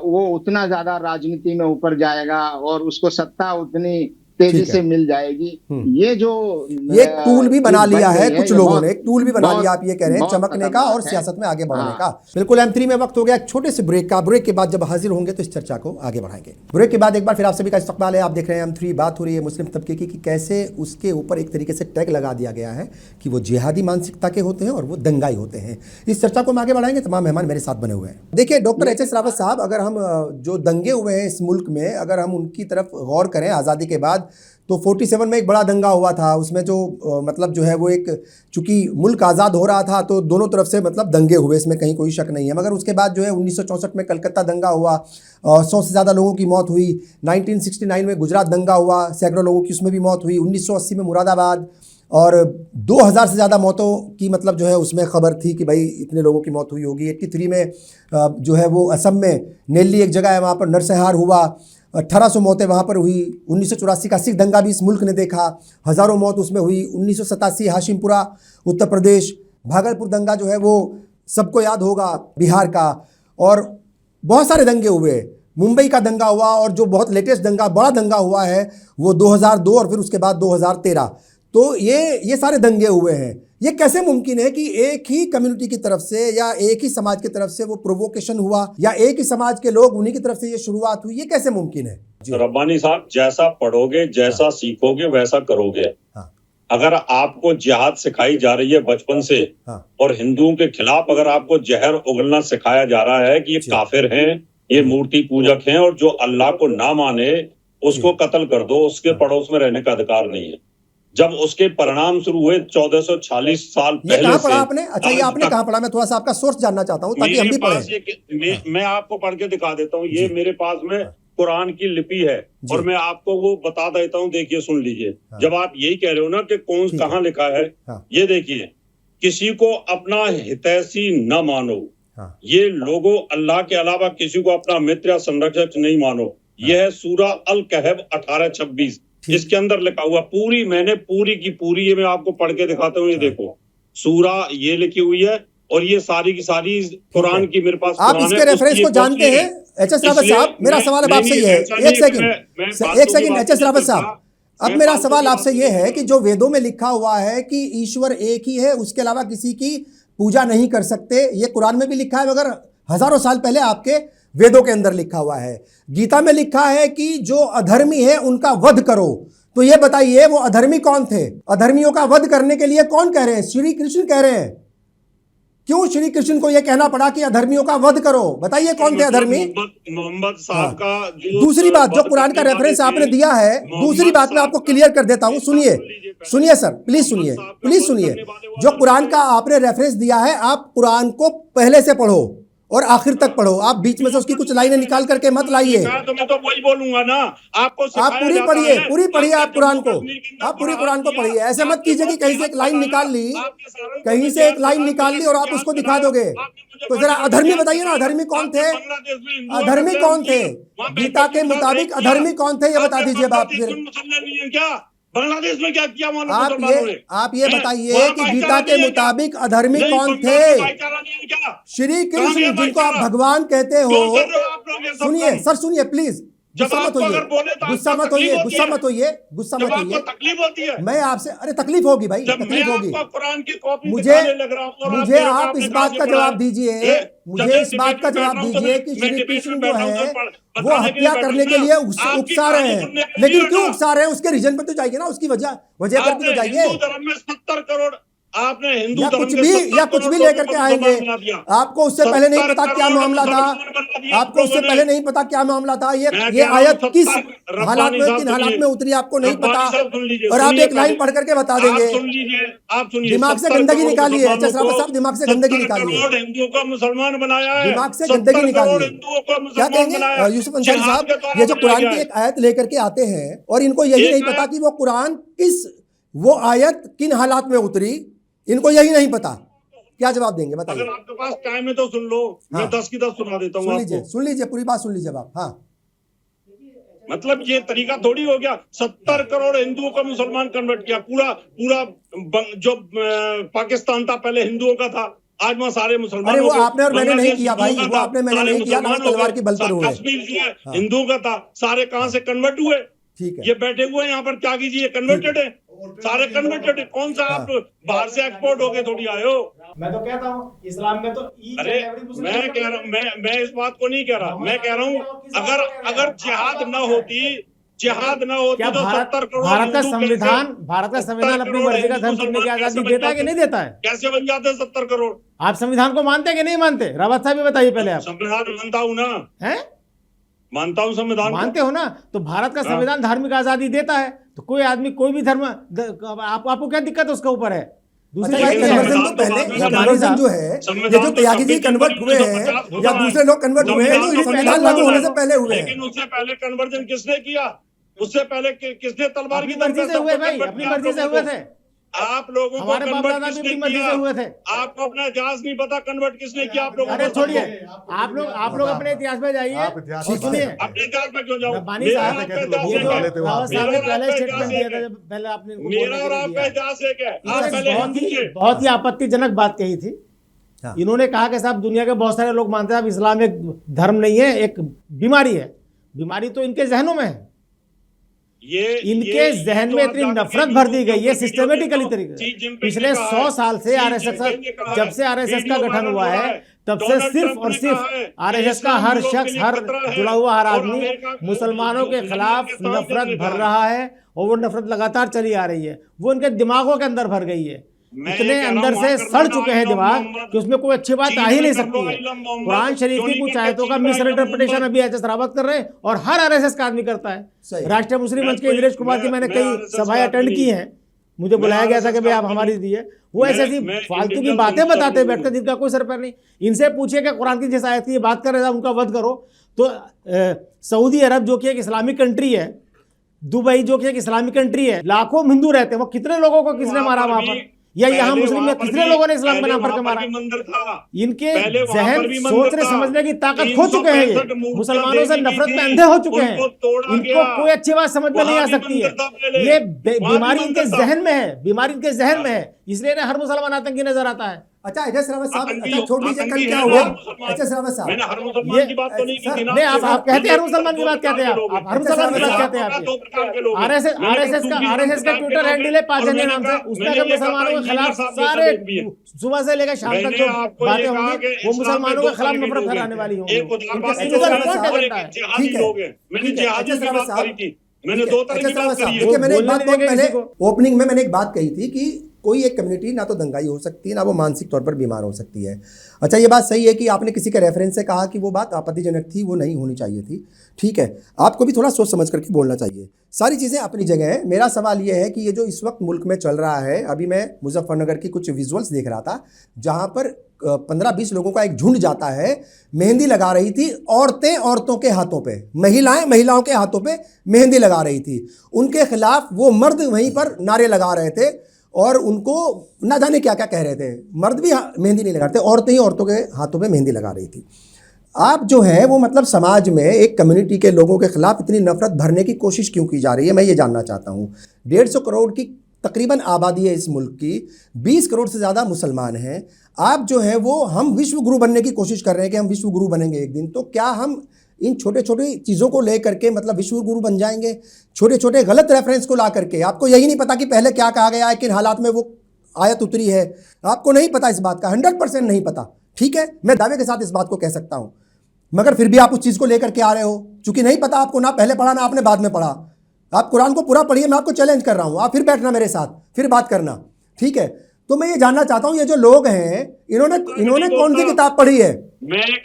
वो उतना ज्यादा राजनीति में ऊपर जाएगा और उसको सत्ता उतनी तेजी से मिल जाएगी। ये जो एक टूल भी बना लिया है कुछ लोगों ने, एक टूल भी बना लिया, आप ये कह रहे हैं, चमकने का और सियासत में आगे बढ़ने का। बिल्कुल M3 में वक्त हो गया एक छोटे से ब्रेक का। ब्रेक के बाद जब हाजिर होंगे तो इस चर्चा को आगे बढ़ाएंगे। ब्रेक के बाद एक बार फिर आप सभी का इस्तकबाल है। आप देख रहे हैं M3। बात हो रही है मुस्लिम तबके की कि कैसे उसके ऊपर एक तरीके से टैग लगा दिया गया है कि वो जिहादी मानसिकता के होते हैं और वो दंगाई होते हैं। इस चर्चा को हम आगे बढ़ाएंगे। तमाम मेहमान मेरे साथ बने हुए हैं। देखिए डॉक्टर HS रावत साहब, अगर हम जो दंगे हुए हैं इस मुल्क में, अगर हम उनकी तरफ गौर करें आज़ादी के बाद, तो 47 में एक बड़ा दंगा हुआ था। उसमें जो मतलब जो है वो एक, चूंकि मुल्क आज़ाद हो रहा था तो दोनों तरफ से मतलब दंगे हुए, इसमें कहीं कोई शक नहीं है। मगर उसके बाद जो है 1964 में कलकत्ता दंगा हुआ, 100 से ज़्यादा लोगों की मौत हुई। 1969 में गुजरात दंगा हुआ, सैकड़ों लोगों की उसमें भी मौत हुई। 1980 में मुरादाबाद, और 2000 से ज़्यादा मौतों की मतलब जो है उसमें ख़बर थी कि भाई इतने लोगों की मौत हुई होगी। 83 में जो है वो असम में नेल्ली एक जगह है, वहाँ पर नरसंहार हुआ, 1800 मौतें वहाँ पर हुई। 1984 का सिख दंगा भी इस मुल्क ने देखा, हज़ारों मौत उसमें हुई। 1987 हाशिमपुरा उत्तर प्रदेश, भागलपुर दंगा जो है वो सबको याद होगा बिहार का, और बहुत सारे दंगे हुए। मुंबई का दंगा हुआ, और जो बहुत लेटेस्ट दंगा, बड़ा दंगा हुआ है वो 2002 और फिर उसके बाद 2013। तो ये सारे दंगे हुए हैं। ये कैसे मुमकिन है कि एक ही कम्युनिटी की तरफ से या एक ही समाज की तरफ से वो प्रोवोकेशन हुआ, या एक ही समाज के लोग उन्हीं की तरफ से ये शुरुआत हुई? ये कैसे मुमकिन है? रब्बानी साहब, जैसा पढ़ोगे, जैसा सीखोगे, वैसा करोगे। अगर आपको जिहाद सिखाई जा रही है बचपन से, और हिंदुओं के खिलाफ अगर आपको जहर उगलना सिखाया जा रहा है कि ये काफिर हैं, ये मूर्ति पूजक हैं, और जो अल्लाह को ना माने उसको कत्ल कर दो, उसके पड़ोस में रहने का अधिकार नहीं है। जब उसके परिणाम शुरू हुए 1440 साल पहले। कहाँ पढ़ा आपने? अच्छा, ये आपने कहाँ पढ़ा? मैं थोड़ा सा आपका सोर्स जानना चाहता हूँ ताकि हम भी पढ़ें। मैं आपको पढ़ के दिखा देता हूँ। ये मेरे पास में कुरान की लिपि है, और मैं आपको वो बता देता हूँ। देखिए, सुन लीजिए। जब आप यही कह रहे हो ना कि कौन कहाँ लिखा है, ये देखिए, किसी को अपना हितैषी न मानो, ये लोगों अल्लाह के अलावा किसी को अपना मित्र या संरक्षक नहीं मानो। यह है सूरा अल कहफ 18:26। इसके अंदर लिखा हुआ पूरी, मैंने पूरी की पूरी, ये मैं आपको पढ़ के दिखाता हूँ। ये देखो, सूरा ये लिखी हुई है, और ये सारी की सारी कुरान की मेरे पास। आप इसके रेफरेंस को जानते हैं HS रावत साहब? मेरा सवाल अब आपसे ये है, एक सेकंड HS रावत साहब, अब मेरा सवाल आपसे ये है कि जो वेदों में लिखा हुआ है कि ईश्वर एक ही है, उसके अलावा किसी की पूजा नहीं कर सकते, ये कुरान में भी लिखा है, मगर हजारों साल पहले आपके वेदों के अंदर लिखा हुआ है। गीता में लिखा है कि जो अधर्मी है उनका वध करो। तो ये बताइए वो अधर्मी कौन थे? अधर्मियों का वध करने के लिए कौन कह रहे हैं? श्री कृष्ण कह रहे हैं। क्यों श्री कृष्ण को यह कहना पड़ा कि अधर्मियों का वध करो? बताइए कौन थे अधर्मी? मोहम्मद साहब का। दूसरी बात, जो कुरान का रेफरेंस आपने दिया है, दूसरी बात मैं आपको क्लियर कर देता हूं। सुनिए सर, प्लीज सुनिए। जो कुरान का आपने रेफरेंस दिया है, आप कुरान को पहले से पढ़ो और आखिर तक पढ़ो। आप बीच में से उसकी कुछ लाइनें निकाल करके मत लाइए। तो मैं तो वही बोलूंगा ना आपको। आप पूरी पढ़िए आप कुरान को, आप पूरी कुरान को पढ़िए। ऐसे मत कीजिए कि कहीं से एक लाइन निकाल ली और आप उसको दिखा दोगे। तो जरा अधर्मी बताइए ना, अधर्मी कौन थे? गीता के मुताबिक अधर्मी कौन थे, ये बता दीजिए आप। फिर बांग्लादेश में क्या किया आप ये बताइए कि गीता के मुताबिक अधर्मी कौन थे? श्री कृष्ण, जिनको आप भगवान कहते हो। सुनिए प्लीज, गुस्सा मत होइए। तकलीफ होती है। मैं आपसे, अरे तकलीफ होगी भाई, तकलीफ होगी। कुरान की कॉपी मुझे आप इस बात का जवाब दीजिए, कि श्री कृष्ण जो है वो हत्या करने के लिए उकसा रहे हैं, लेकिन क्यों उकसा रहे हैं? उसके रीजन पे तो जाइए ना, उसकी वजह पर भी तो जाइए। 70 करोड़ आपने हिंदू या कुछ भी लेकर के आएंगे। आपको उससे पहले नहीं पता क्या मामला था, ये आयत किस हालात में, किन हालात में उतरी आपको नहीं पता, और आप एक लाइन पढ़ करके बता देंगे। दिमाग से गंदगी निकालिए HS रावत साहब, दिमाग से गंदगी निकालिए। हिंदुओं को मुसलमान बनाया है, दिमाग से गंदगी निकालिए। क्या कहेंगे यूसुफ अंसारी साहब? ये जो कुरान की एक आयत लेकर के आते हैं और इनको यही नहीं पता कि वो आयत किन हालात में उतरी, इनको यही नहीं पता। क्या जवाब देंगे बताइए? अगर आपके पास टाइम है तो सुन लो। मैं 10 की 10 सुना देता हूँ। सुन लीजिए पूरी बात सुन लीजिए आप। हाँ, मतलब ये तरीका थोड़ी हो गया। 70 करोड़ हिंदुओं को मुसलमान कन्वर्ट किया। पूरा जो पाकिस्तान था पहले हिंदुओं का था, आज वहाँ सारे मुसलमान। अरे वो आपने और मैंने नहीं किया भाई, मैंने नहीं किया ना, तलवार की बल पर हुए। कश्मीर जो है हिंदुओं का था, सारे कहाँ से कन्वर्ट हुए? ठीक है। ये बैठे हुए हैं यहाँ पर त्यागी जी, ये कन्वर्टेड है, सारे कन्वर्टेड है। कौन सा आप बाहर से एक्सपोर्ट होके थोड़ी आए हो? मैं तो कहता हूँ इस्लाम में तो अरे मैं कह रहा हूँ, मैं इस बात को नहीं कह रहा, मैं कह रहा हूँ अगर जिहाद न होती क्या तो 70 करोड़ भारत का हिंदू संविधान अपनी मर्जी का धर्म चुनने की आजादी देता है कि नहीं देता है? कैसे बन जाते हैं 70 करोड़? आप संविधान को मानते हैं कि नहीं मानते? रावत साहब भी बताइए पहले। आप संविधान मानता हूँ ना, हैं? मानता हूँ संविधान, मानते हो ना? तो भारत का संविधान धार्मिक आजादी देता है, तो कोई आदमी कोई भी धर्म आपको क्या दिक्कत उसके ऊपर है? दूसरी बात कन्वर्जन तो पहले ये कन्वर्जन जो है, ये जो त्यागी जी कन्वर्ट हुए हैं या दूसरे लोग कन्वर्ट हुए हैं, तो संविधान लागू होने से पहले हुए हैं। लेकिन उससे पहले कन्वर्जन किसने किया? उससे पहले किसने तलवार की मर्जी से हुए भाई, अपनी मर्जी से हुए थे। आप लोगों को हमारे बाप दादा भी अपनी मर्जी से हुए थे। आपको अपना इतिहास नहीं पता, कन्वर्ट किसने किया आप लोगों को? अरे छोड़िए, आप लोग अपने इतिहास में जाइए। सुनिए, अपने इतिहास में क्यों जाऊं? रब्बानी साहब, ये जो रावत साहब ने पहले स्टेटमेंट दिया था, जब पहले आपने मेरा और आपका इतिहास एक है। आप पहले बहुत ही आपत्तिजनक बात कही थी। इन्होंने कहा कि साहब दुनिया के बहुत सारे लोग मानते हैं अब इस्लाम एक धर्म नहीं है, एक बीमारी है। बीमारी तो इनके जहनों में है, इनके जहन में इतनी नफरत भर दी गई है सिस्टमेटिकली तरीके से। पिछले 100 साल से आरएसएस, जब से आरएसएस का गठन हुआ है, तब से सिर्फ और सिर्फ आरएसएस का हर शख्स, हर जुड़ा हुआ हर आदमी मुसलमानों के खिलाफ नफरत भर रहा है, और वो नफरत लगातार चली आ रही है। वो इनके दिमागों के अंदर भर गई है, इतने अंदर से सड़ चुके हैं दिमाग कि उसमें कोई अच्छी बात आ ही नहीं सकती है। कुरान शरीफ की कुछ आयतों का मिस इंटरप्रिटेशन अभी एचएस रावत कर रहे हैं, और हर आरएसएस का आदमी करता है। राष्ट्रीय मुस्लिम मंच के इंद्रेश कुमार की मैंने कई सभाएं अटेंड की हैं, मुझे बुलाया गया था कि भाई आप हमारी दी है। वो ऐसी फालतू की बातें बताते बैठकर जिनका कोई सर पैर नहीं। इनसे पूछिए कि कुरान की जिस आयत की बात कर रहे थे उनका वध करो, तो सऊदी अरब जो कि एक इस्लामिक कंट्री है, दुबई जो कि एक इस्लामिक कंट्री है, लाखों हिंदू रहते हैं, वो कितने लोगों को किसने मारा वहां पर? या यहाँ मुस्लिम में कितने लोगों ने इस्लाम का नाम पर मारा? इनके जहन सोचने समझने की ताकत खो चुके हैं, ये मुसलमानों से नफरत में अंधे हो चुके हैं, इनको कोई अच्छी बात समझ में नहीं आ सकती है। ये बीमारी इनके जहन में है, बीमारी इनके जहन में है, इसलिए ना हर मुसलमान आतंकी नजर आता है। अच्छा एचएस रावत साहब, अच्छा छोड़ दीजिए, कल क्या हुआ एचएस रावत साहब? मैंने हर मुसलमान की बात तो नहीं की थी ना। नहीं, आप कहते हैं हर मुसलमान की बात कहते हैं, आप हर मुसलमान की बात कहते हैं। आरएसएस का ट्विटर हैंडल है 5 जनवरी नाम से, उसमें अगर मुसलमानों के खिलाफ सारे सुबह से लेकर शाम तक जो बातें होंगी वो मुसलमानों के खिलाफ नफरत फैलाने वाली होंगी। मैंने 2 तरह की बात करी है। देखिए, मैंने एक बात पहले ओपनिंग में मैंने एक बात कही थी कि कोई एक कम्युनिटी ना तो दंगाई हो सकती है, ना वो मानसिक तौर पर बीमार हो सकती है। अच्छा, ये बात सही है कि आपने किसी के रेफरेंस से कहा कि वो बात आपत्तिजनक थी, वो नहीं होनी चाहिए थी। ठीक है, आपको भी थोड़ा सोच समझ करके बोलना चाहिए। सारी चीज़ें अपनी जगह हैं। मेरा सवाल ये है कि ये जो इस वक्त मुल्क में चल रहा है, अभी मैं मुजफ्फरनगर की कुछ विजुअल्स देख रहा था, जहाँ पर 15-20 लोगों का एक झुंड जाता है, मेहंदी लगा रही थी औरतें औरतों के हाथों पे, महिलाएं महिलाओं के हाथों पे मेहंदी लगा रही थी। उनके खिलाफ वो मर्द वहीं पर नारे लगा रहे थे और उनको ना जाने क्या क्या कह रहे थे। मर्द भी मेहंदी नहीं लगा रहे थे, औरतें ही औरतों के हाथों पे मेहंदी लगा रही थी। आप जो है वो मतलब समाज में एक कम्युनिटी के लोगों के खिलाफ इतनी नफरत भरने की कोशिश क्यों की जा रही है, मैं ये जानना चाहता हूँ। 150 करोड़ की तकरीबन आबादी है इस मुल्क की, 20 करोड़ से ज़्यादा मुसलमान हैं। आप जो है वो हम विश्व गुरु बनने की कोशिश कर रहे हैं कि हम विश्व गुरु बनेंगे एक दिन, तो क्या हम इन छोटे छोटे चीज़ों को ले करके मतलब विश्व गुरु बन जाएंगे? छोटे छोटे गलत रेफरेंस को ला करके, आपको यही नहीं पता कि पहले क्या कहा गया है, किन हालात में वो आयत उतरी है, आपको नहीं पता इस बात का, 100% नहीं पता। ठीक है, मैं दावे के साथ इस बात को कह सकता हूँ, मगर फिर भी आप उस चीज़ को लेकर के आ रहे हो। चूंकि नहीं पता आपको, ना पहले पढ़ा ना आपने बाद में पढ़ा। आप कुरान को पूरा पढ़िए, मैं आपको चैलेंज कर रहा हूँ, आप फिर बैठना मेरे साथ, फिर बात करना। ठीक है, तो मैं ये जानना चाहता हूँ, ये जो लोग हैं इन्होंने कौन सी किताब पढ़ी है?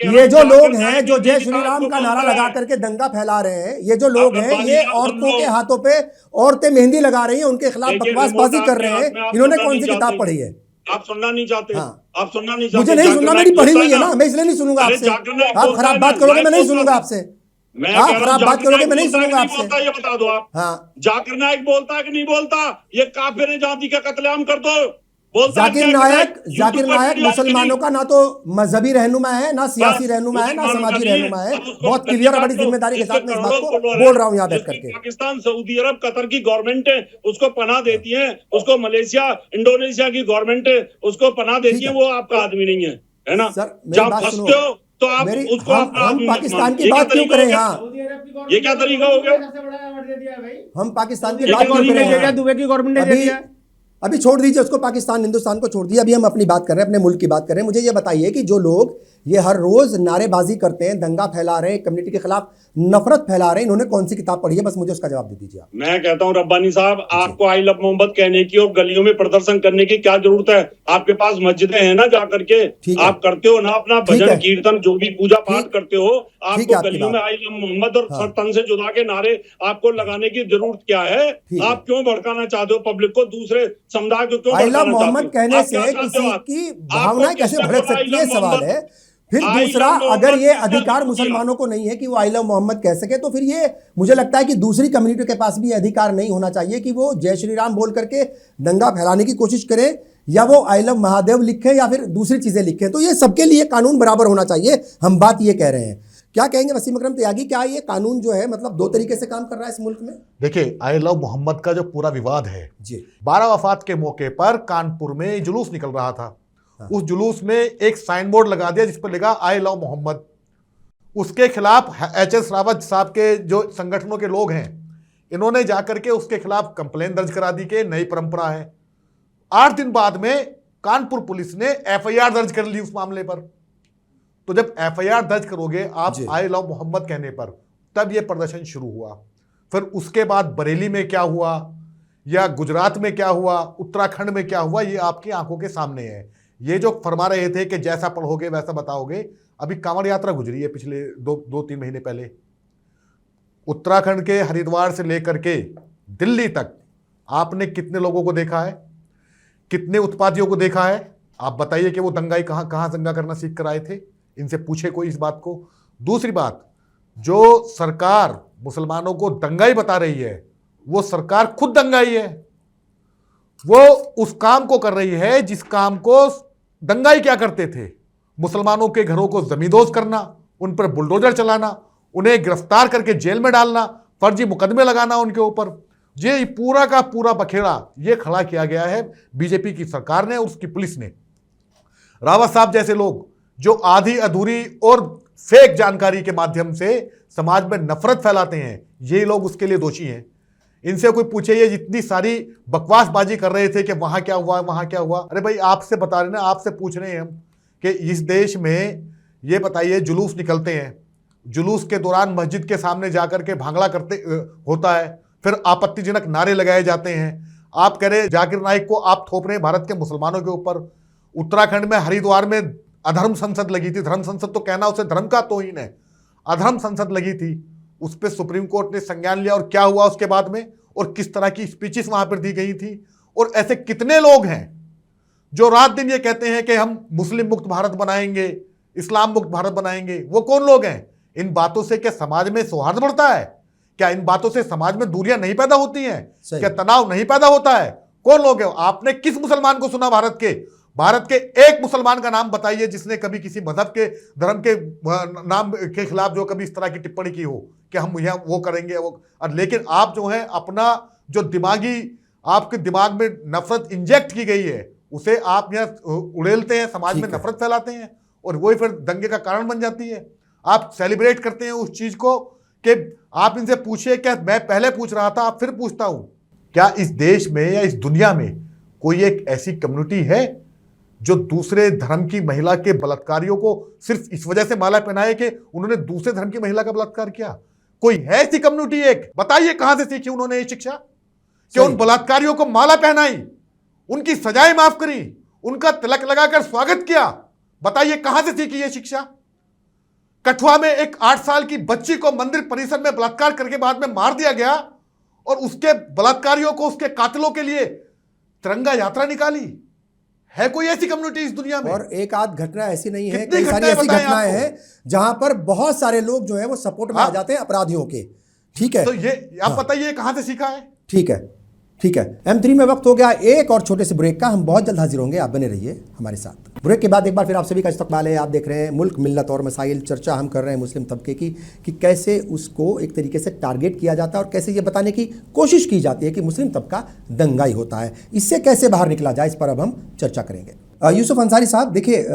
ये जो लोग हैं जो जय श्री राम का नारा लगा करके दंगा फैला रहे हैं, ये जो लोग हैं ये औरतों के हाथों पे औरतें मेहंदी लगा रही हैं, उनके खिलाफ बकवासबाजी कर रहे हैं, इन्होंने कौन सी किताब पढ़ी है? आप सुनना नहीं चाहते? हाँ। आप सुनना नहीं चाहते? मुझे नहीं सुनना, मेरी पढ़ी हुई है ना, मैं इसलिए नहीं सुनूंगा आपसे। आप खराब बात करोगे, मैं नहीं सुनूंगा आपसे। आप खराब बात करोगे, मैं नहीं सुनूंगा आपसे। ये बता दो आप, हाँ, जाकिर नायक बोलता है कि नहीं बोलता ये काफिर जाति का कत्लेआम कर दो? जाकिर नायक मुसलमानों का ना तो मजहबी रहनुमा है, ना सियासी रहनुमा है, ना समाजी रहनुमा है। बहुत क्लियर और बड़ी जिम्मेदारी के साथ मैं इस बात को बोल रहा हूँ यहाँ बैठ करके। पाकिस्तान, सऊदी अरब, कतर की गवर्नमेंट है उसको पनाह देती है, उसको मलेशिया, इंडोनेशिया की गवर्नमेंट है उसको पनाह देती है, वो आपका आदमी नहीं है ना? सर, मेरी बात सुनो। तो आप उसको हम पाकिस्तान की बात क्यों करें? हाँ, ये क्या तरीका हो गया? हम पाकिस्तान की ये बात क्या क्यों कर रहे हैं? दुबई की गवर्नमेंट ने दे अभी दिया है। अभी छोड़ दीजिए उसको, पाकिस्तान हिंदुस्तान को छोड़ दिए, अभी हम अपनी बात कर रहे हैं, अपने मुल्क की बात कर रहे हैं। मुझे ये बताइए कि जो लोग ये हर रोज नारेबाजी करते हैं, दंगा फैला रहे हैं, कम्युनिटी के खिलाफ नफरत फैला रहे हैं, इन्होंने कौन सी किताब पढ़ी है? बस मुझे उसका जवाब दे दीजिए आप। मैं कहता हूं रब्बानी साहब, आपको आई लव मोहम्मद कहने की और गलियों में प्रदर्शन करने की क्या जरूरत है? आपके पास मस्जिदें हैं ना, जा करके आप करते हो ना अपना भजन कीर्तन, जो भी पूजा पाठ करते हो। आपको गलियों में आई लव मोहम्मद और सर तन से जुदा के नारे आपको लगाने की जरूरत क्या है? आप क्यों भड़काना चाहते हो पब्लिक को, दूसरे समुदाय को क्यों? आई लव मोहम्मद कहने से किसी की भावनाएं कैसे भड़क सकती है, सवाल है। फिर दूसरा, अगर ये अधिकार मुसलमानों को नहीं है कि वो आई लव मोहम्मद कह सके, तो फिर ये मुझे लगता है कि दूसरी कम्युनिटी के पास भी ये अधिकार नहीं होना चाहिए कि वो जय श्री राम बोल करके दंगा फैलाने की कोशिश करें, या वो आई लव महादेव लिखें, या फिर दूसरी चीजें लिखें। तो ये सबके लिए कानून बराबर होना चाहिए, हम बात ये कह रहे हैं। क्या कहेंगे वसीम अकरम त्यागी, क्या ये कानून जो है मतलब दो तरीके से काम कर रहा है इस मुल्क में? देखिए, आई लव मोहम्मद का जो पूरा विवाद है जी, 12 वफात के मौके पर कानपुर में जुलूस निकल रहा था। उस जुलूस में एक साइन बोर्ड लगा दिया जिस पर लिखा आई लव मोहम्मद। उसके खिलाफ एच.एस. रावत साहब के जो संगठनों के लोग हैं, इन्होंने जाकर के उसके खिलाफ कंप्लेन दर्ज करा दी कि नई परंपरा है। 8 दिन बाद में कानपुर पुलिस ने एफआईआर दर्ज कर ली उस मामले पर। तो जब एफआईआर दर्ज करोगे आप आई लव मोहम्मद कहने पर, तब यह प्रदर्शन शुरू हुआ। फिर उसके बाद बरेली में क्या हुआ, या गुजरात में क्या हुआ, उत्तराखंड में क्या हुआ, ये आपकी आंखों के सामने है। ये जो फरमा रहे थे कि जैसा पढ़ोगे वैसा बताओगे, अभी कांवड़ यात्रा गुजरी है पिछले 2-3 महीने पहले। उत्तराखंड के हरिद्वार से लेकर के दिल्ली तक आपने कितने लोगों को देखा है, कितने उत्पादियों को देखा है? आप बताइए कि वो दंगाई कहां दंगा करना सीख कर आए थे? इनसे पूछे कोई इस बात को? दूसरी बात, जो सरकार मुसलमानों को दंगाई बता रही है, वो सरकार खुद दंगाई है। वो उस काम को कर रही है जिस काम को दंगाई क्या करते थे, मुसलमानों के घरों को जमींदोज करना, उन पर बुलडोजर चलाना, उन्हें गिरफ्तार करके जेल में डालना, फर्जी मुकदमे लगाना उनके ऊपर। ये पूरा का पूरा बखेड़ा ये खड़ा किया गया है बीजेपी की सरकार ने और उसकी पुलिस ने। रावत साहब जैसे लोग जो आधी अधूरी और फेक जानकारी के माध्यम से समाज में नफरत फैलाते हैं, ये लोग उसके लिए दोषी हैं। इनसे कोई पूछे, ये जितनी सारी बकवासबाजी कर रहे थे कि वहां क्या हुआ वहां क्या हुआ, अरे भाई आपसे बता रहे ना, आपसे पूछ रहे हैं हम कि इस देश में ये बताइए जुलूस निकलते हैं, जुलूस के दौरान मस्जिद के सामने जाकर के भांगड़ा करते होता है, फिर आपत्तिजनक नारे लगाए जाते हैं। आप कह रहे जाकिर नाइक को आप थोप रहे हैं भारत के मुसलमानों के ऊपर। उत्तराखंड में हरिद्वार में अधर्म संसद लगी थी, धर्म संसद तो कहना उसे धर्म का तौहीन है, अधर्म संसद लगी थी, उस पर सुप्रीम कोर्ट ने संज्ञान लिया। और क्या हुआ उसके बाद में, और किस तरह की स्पीचेस वहां पर दी गई थी। और ऐसे कितने लोग हैं जो रात दिन ये कहते हैं कि हम मुस्लिम मुक्त भारत बनाएंगे, इस्लाम मुक्त भारत बनाएंगे। वो कौन लोग हैं? इन बातों से क्या समाज में सौहार्द बढ़ता है? क्या इन बातों से समाज में दूरियां नहीं पैदा होती हैं? क्या तनाव नहीं पैदा होता है? कौन लोग हैं? आपने किस मुसलमान को सुना भारत के एक मुसलमान का नाम बताइए जिसने कभी किसी मजहब के धर्म के नाम के खिलाफ जो कभी इस तरह की टिप्पणी की हो कि हम यहाँ वो करेंगे वो। लेकिन आप जो है अपना जो दिमागी आपके दिमाग में नफरत इंजेक्ट की गई है उसे आप यहाँ उड़ेलते हैं, समाज में नफरत फैलाते हैं और वही फिर दंगे का कारण बन जाती है। आप सेलिब्रेट करते हैं उस चीज को कि आप इनसे पूछिए, क्या मैं पहले पूछ रहा था, आप फिर पूछता हूं, क्या इस देश में या इस दुनिया में कोई एक ऐसी कम्युनिटी है जो दूसरे धर्म की महिला के बलात्कारियों को सिर्फ इस वजह से माला पहनाए कि उन्होंने दूसरे धर्म की महिला का बलात्कार किया? कोई है ऐसी कम्युनिटी? एक बताइए कहां से सीखी उन्होंने ये शिक्षा कि उन बलात्कारियों को माला पहनाई, उनकी सजाएं माफ करी, उनका तिलक लगाकर स्वागत किया? बताइए कहां से सीखी ये शिक्षा? कठुआ में एक 8 साल की बच्ची को मंदिर परिसर में बलात्कार करके बाद में मार दिया गया और उसके बलात्कारियों को, उसके कातिलों के लिए तिरंगा यात्रा निकाली। है कोई ऐसी कम्युनिटी इस दुनिया में? और एक आध घटना ऐसी नहीं है, कई सारी ऐसी घटनाएं हैं जहां पर बहुत सारे लोग जो है वो सपोर्ट में आ जाते हैं अपराधियों के। ठीक है, तो ये आप बताइए कहां से सीखा है? ठीक है, ठीक है। M3 में वक्त हो गया एक और छोटे से ब्रेक का। हम बहुत जल्द हाजिर होंगे, आप बने रहिए हमारे साथ। ब्रेक के बाद एक बार फिर आप सभी का इस्तकबाल है। आप देख रहे हैं मुल्क मिल्लत और मसाइल। चर्चा हम कर रहे हैं मुस्लिम तबके की कि कैसे उसको एक तरीके से टारगेट किया जाता है और कैसे ये बताने की कोशिश की जाती है कि मुस्लिम तबका दंगाई होता है। इससे कैसे बाहर निकला जाए, इस पर अब हम चर्चा करेंगे। यूसुफ अंसारी साहब, देखिए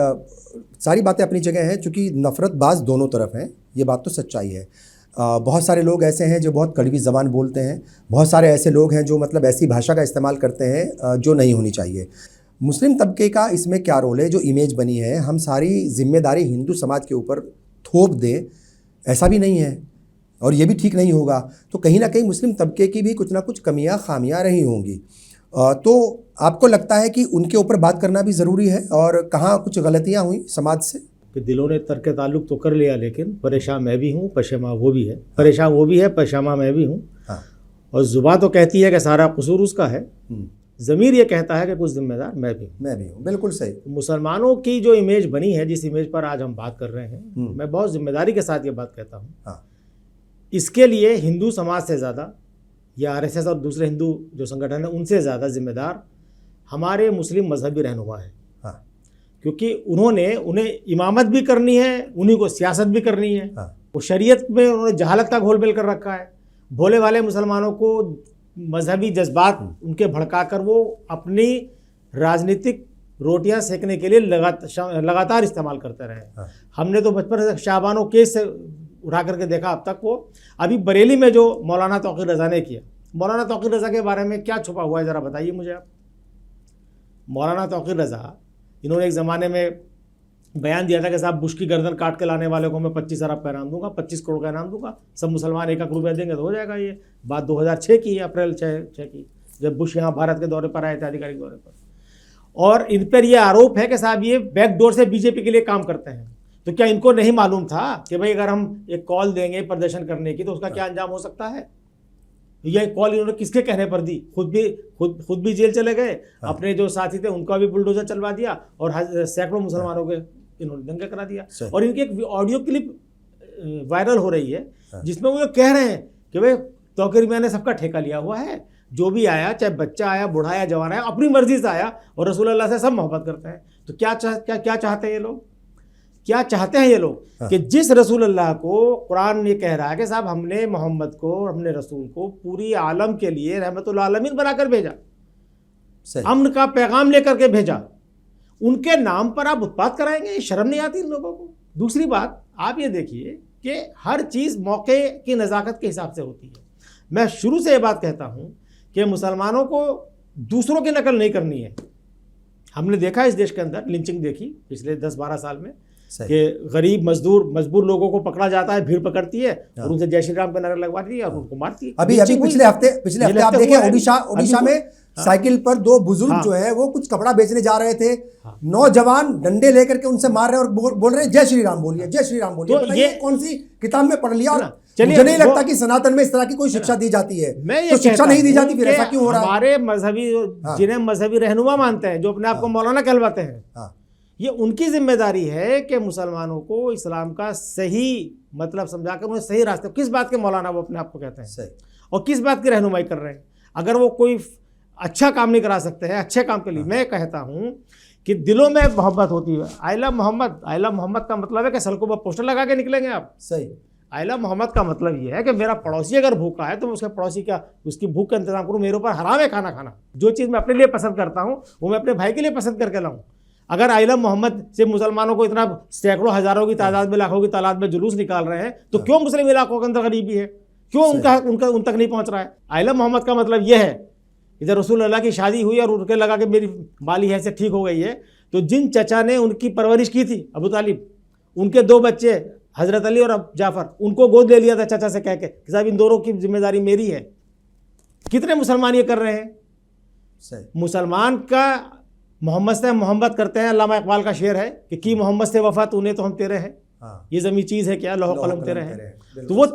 सारी बातें अपनी जगह हैं, चूँकि नफरतबाज दोनों तरफ हैं, ये बात तो सच्चाई है। बहुत सारे लोग ऐसे हैं जो बहुत कड़वी ज़बान बोलते हैं, बहुत सारे ऐसे लोग हैं जो मतलब ऐसी भाषा का इस्तेमाल करते हैं जो नहीं होनी चाहिए। मुस्लिम तबके का इसमें क्या रोल है? जो इमेज बनी है, हम सारी जिम्मेदारी हिंदू समाज के ऊपर थोप दें, ऐसा भी नहीं है और ये भी ठीक नहीं होगा। तो कहीं ना कहीं मुस्लिम तबके की भी कुछ ना कुछ कमियां खामियां रही होंगी। तो आपको लगता है कि उनके ऊपर बात करना भी ज़रूरी है और कहाँ कुछ गलतियां हुई समाज से? कि दिलों ने तर्क ताल्लुक तो कर लिया, लेकिन परेशान मैं भी हूँ, पशेमा वो भी है। परेशान वो भी है, पशेमा मैं भी हूँ। हाँ। और ज़ुबान तो कहती है कि सारा कसूर उसका है, ज़मीर ये कहता है कि कुछ जिम्मेदार मैं भी हूँ। बिल्कुल सही। मुसलमानों की जो इमेज बनी है, जिस इमेज पर आज हम बात कर रहे हैं, मैं बहुत जिम्मेदारी के साथ ये बात कहता हूँ। हाँ। इसके लिए हिंदू समाज से ज़्यादा या आरएसएस और दूसरे हिंदू जो संगठन है उनसे ज़्यादा जिम्मेदार हमारे मुस्लिम मजहबी रहनुमा है। हाँ। क्योंकि उन्हें इमामत भी करनी है, उन्हीं को सियासत भी करनी है। हाँ। वो शरीयत में उन्होंने जहालत का घोल बेल कर रखा है। भोले वाले मुसलमानों को मजहबी जज्बात उनके भड़काकर वो अपनी राजनीतिक रोटियां सेकने के लिए लगातार इस्तेमाल करते रहे। हाँ। हमने तो बचपन से शाबानो केस से उठा करके देखा अब तक। वो अभी बरेली में जो मौलाना तौकीर रज़ा ने किया, मौलाना तौकीर रज़ा के बारे में क्या छुपा हुआ है ज़रा बताइए मुझे आप। मौलाना तौकीर रज़ा, इन्होंने एक ज़माने में बयान दिया था कि साहब बुश की गर्दन काट के लाने वाले को मैं 25 अरब का इनाम दूंगा, 25 करोड़ का इनाम दूंगा, सब मुसलमान 1 रुपया देंगे तो हो जाएगा। ये बात 2006 की है, अप्रैल 6 की, जब बुश यहाँ भारत के दौरे पर आए थे, आधिकारिक दौरे पर। और इन पर यह आरोप है कि साहब ये बैकडोर से बीजेपी के लिए काम करते हैं। तो क्या इनको नहीं मालूम था कि भाई अगर हम एक कॉल देंगे प्रदर्शन करने की तो उसका क्या अंजाम हो सकता है? यह कॉल इन्होंने किसके कहने पर दी? खुद भी जेल चले गए, अपने जो साथी थे उनका भी बुलडोजर चलवा दिया और सैकड़ों मुसलमानों के इन्होंने दंगे करा दिया। और इनकी एक ऑडियो क्लिप वायरल हो रही है जिसमें वो कह रहे हैं कि भाई तौकीर मियां ने सबका ठेका लिया हुआ है, जो भी आया, चाहे बच्चा आया, बूढ़ा आया, जवान आया, अपनी मर्जी से आया और रसूल अल्लाह से सब मोहब्बत करते हैं। तो क्या चाहते हैं ये लोग? क्या चाहते हैं ये लोग कि जिस रसूल अल्लाह को कुरान ये कह रहा है कि साहब हमने मोहम्मद को, हमने रसूल को पूरी आलम के लिए रहमतुल आलमीन बनाकर भेजा, अम्न का पैगाम लेकर के भेजा, उनके नाम पर आप उत्पात कराएंगे? ये शर्म नहीं आती इन लोगों को? दूसरी बात आप ये देखिए कि हर चीज़ मौके की नज़ाकत के हिसाब से होती है। मैं शुरू से ये बात कहता हूँ कि मुसलमानों को दूसरों की नकल नहीं करनी है। हमने देखा इस देश के अंदर लिंचिंग देखी पिछले 10-12 साल में कि गरीब मजबूर लोगों को पकड़ा जाता है, भीड़ पकड़ती है और उनसे जय श्री राम के नारे लगवाती है और उनको मारती है। अभी पिछले हफ्ते आप देखिए ओडिशा में साइकिल पर 2 बुजुर्ग जो है वो कुछ कपड़ा बेचने जा रहे थे, नौजवान डंडे लेकर के उनसे मार रहे हैं और बोल रहे हैं जय श्री राम बोलिए, जय श्री राम बोलिए। तो ये कौन सी किताब में पढ़ लिया? और मुझे नहीं लगता कि सनातन में इस तरह की कोई शिक्षा दी जाती है। तो शिक्षा नहीं दी जाती, फिर ऐसा क्यों हो रहा है? हमारे मजहबी जिन्हें मजहबी रहनुमा मानते हैं, जो अपने आप को मौलाना कहलवाते हैं, ये उनकी जिम्मेदारी है कि मुसलमानों को इस्लाम का सही मतलब समझाकर उन्हें सही रास्ते, किस बात के मौलाना वो अपने आप को कहते हैं और किस बात की रहनुमाई कर रहे हैं। अगर वो कोई अच्छा काम नहीं करा सकते हैं, अच्छे काम के लिए मैं कहता हूँ कि दिलों में मोहब्बत होती है। I love Mohammad, I love Mohammad का मतलब है कि सड़कों पर पोस्टर लगा के निकलेंगे आप? सही। आई लव मोहम्मद का मतलब ये है कि मेरा पड़ोसी अगर भूखा है तो मैं उसके पड़ोसी का उसकी भूख का इंतजाम करूँ। मेरे ऊपर हराम है खाना खाना। जो चीज़ मैं अपने लिए पसंद करता हूँ वो मैं अपने भाई के लिए पसंद करके लाऊं। अगर आई लव मोहम्मद से मुसलमानों को इतना सैकड़ों हजारों की तादाद में, लाखों की तादाद में जुलूस निकाल रहे हैं तो क्यों मुस्लिम इलाकों के अंदर गरीबी है? क्यों उन तक नहीं पहुंच रहा है? आई लव मोहम्मद का मतलब यह है, इधर रसूल अल्लाह की शादी हुई और उनके लगा कि मेरी माली हैसियत ठीक हो गई है, तो जिन चचा ने उनकी परवरिश की थी, अबू तालिब, उनके 2 बच्चे हजरत अली और जाफर, उनको गोद ले लिया था चचा से कह के कि साहब इन दोनों की जिम्मेदारी मेरी है। कितने मुसलमान ये कर रहे हैं? मुसलमान का मोहम्मद से मोहब्बत करते हैं। अल्लामा इकबाल का शेर है कि की मोहम्मद से वफा तूने तो हम तेरे हैं। ये ज़मीं चीज़ है क्या, लौह कलम तेरे हैं। तो वो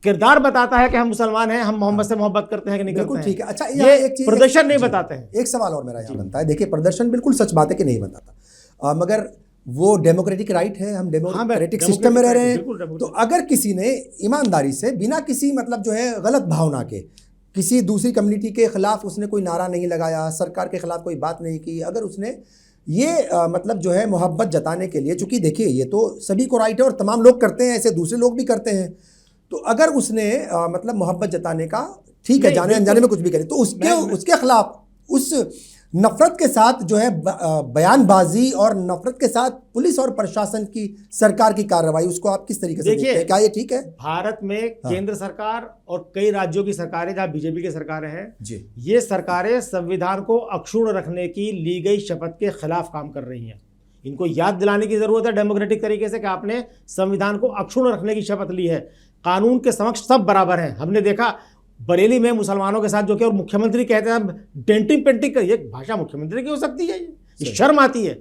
किरदार बताता है कि हम मुसलमान हैं, हम मोहम्मद से मोहब्बत करते हैं कि नहीं करते हैं। ठीक है। अच्छा, ये एक चीज प्रदर्शन नहीं बताते हैं। एक सवाल और मेरा यहाँ बनता है, देखिए प्रदर्शन बिल्कुल सच बात है कि नहीं बताता, मगर वो डेमोक्रेटिक राइट है, हम डेमोक्रेटिक सिस्टम में रह रहे हैं। तो अगर किसी ने ईमानदारी से बिना किसी मतलब जो है गलत भावना के किसी दूसरी कम्युनिटी के खिलाफ उसने कोई नारा नहीं लगाया, सरकार के खिलाफ कोई बात नहीं की, अगर उसने ये मतलब जो है मोहब्बत जताने के लिए, चूँकि देखिए ये तो सभी को राइट है और तमाम लोग करते हैं, ऐसे दूसरे लोग भी करते हैं, तो अगर उसने मतलब मोहब्बत जताने का, ठीक है, जाने अनजाने में कुछ भी करे, तो उसके खिलाफ उस नफरत के साथ जो है बयानबाजी और नफरत के साथ पुलिस और प्रशासन की सरकार की कार्रवाई, उसको आप किस तरीके से देखते हैं? क्या ये ठीक है? भारत में केंद्र सरकार और कई राज्यों की सरकारें जहां बीजेपी की सरकारें हैं जी, ये सरकारें संविधान को अक्षुण्ण रखने की ली गई शपथ के खिलाफ काम कर रही हैं। इनको याद दिलाने की जरूरत है डेमोक्रेटिक तरीके से कि आपने संविधान को अक्षुण्ण रखने की शपथ ली है। कानून के समक्ष सब बराबर हैं। हमने देखा बरेली में मुसलमानों के साथ जो कि, और मुख्यमंत्री कहते हैं डेंटिंग पेंटिंग कर, ये भाषा मुख्यमंत्री की हो सकती है? ये शर्म आती है।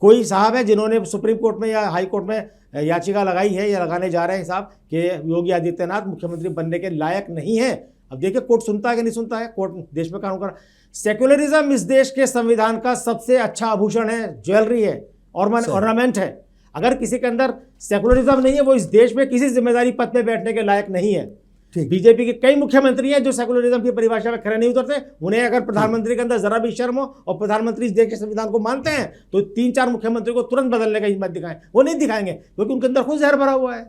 कोई साहब है जिन्होंने सुप्रीम कोर्ट में या हाई कोर्ट में याचिका लगाई है या लगाने जा रहे हैं साहब कि योगी आदित्यनाथ मुख्यमंत्री बनने के लायक नहीं है। अब देखिए कोर्ट सुनता है कि नहीं सुनता है। कोर्ट देश में कानून कर, सेक्युलरिज्म इस देश के संविधान का सबसे अच्छा आभूषण है, ज्वेलरी है, ऑर्नामेंट है। अगर किसी के अंदर सेक्युलरिज्म नहीं है वो इस देश में किसी जिम्मेदारी पद पे बैठने के लायक नहीं है। बीजेपी के कई मुख्यमंत्री हैं जो सेक्युलरिज्म की परिभाषा में खड़े नहीं उतरते। उन्हें अगर प्रधानमंत्री के अंदर जरा भी शर्म हो और प्रधानमंत्री इस देश के संविधान को मानते हैं तो 3-4 मुख्यमंत्री को तुरंत बदलने का हिम्मत दिखाएं। वो नहीं दिखाएंगे क्योंकि उनके अंदर खुद जहर भरा हुआ है।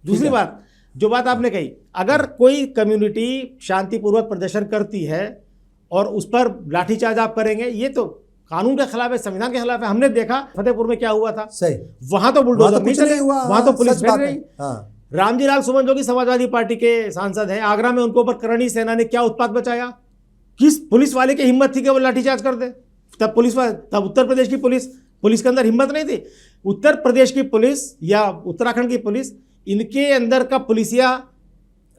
दूसरी बात, जो बात आपने कही, अगर कोई कम्युनिटी शांतिपूर्वक प्रदर्शन करती है और उस पर लाठीचार्ज आप करेंगे, ये तो कानून के खिलाफ है, संविधान के खिलाफ है। हमने देखा फतेहपुर में क्या हुआ था। सही, वहां तो बुलडोजर नहीं चले, वहां तो पुलिस भेज रही। हाँ। रामजी लाल सुमन जो कि समाजवादी पार्टी के सांसद हैं, आगरा में उनके ऊपर करणी सेना ने क्या उत्पात बचाया? किस पुलिस वाले की हिम्मत थी कि वो लाठीचार्ज कर दे? तब उत्तर प्रदेश की पुलिस के अंदर हिम्मत नहीं थी। उत्तर प्रदेश की पुलिस या उत्तराखंड की पुलिस, इनके अंदर का पुलिसिया,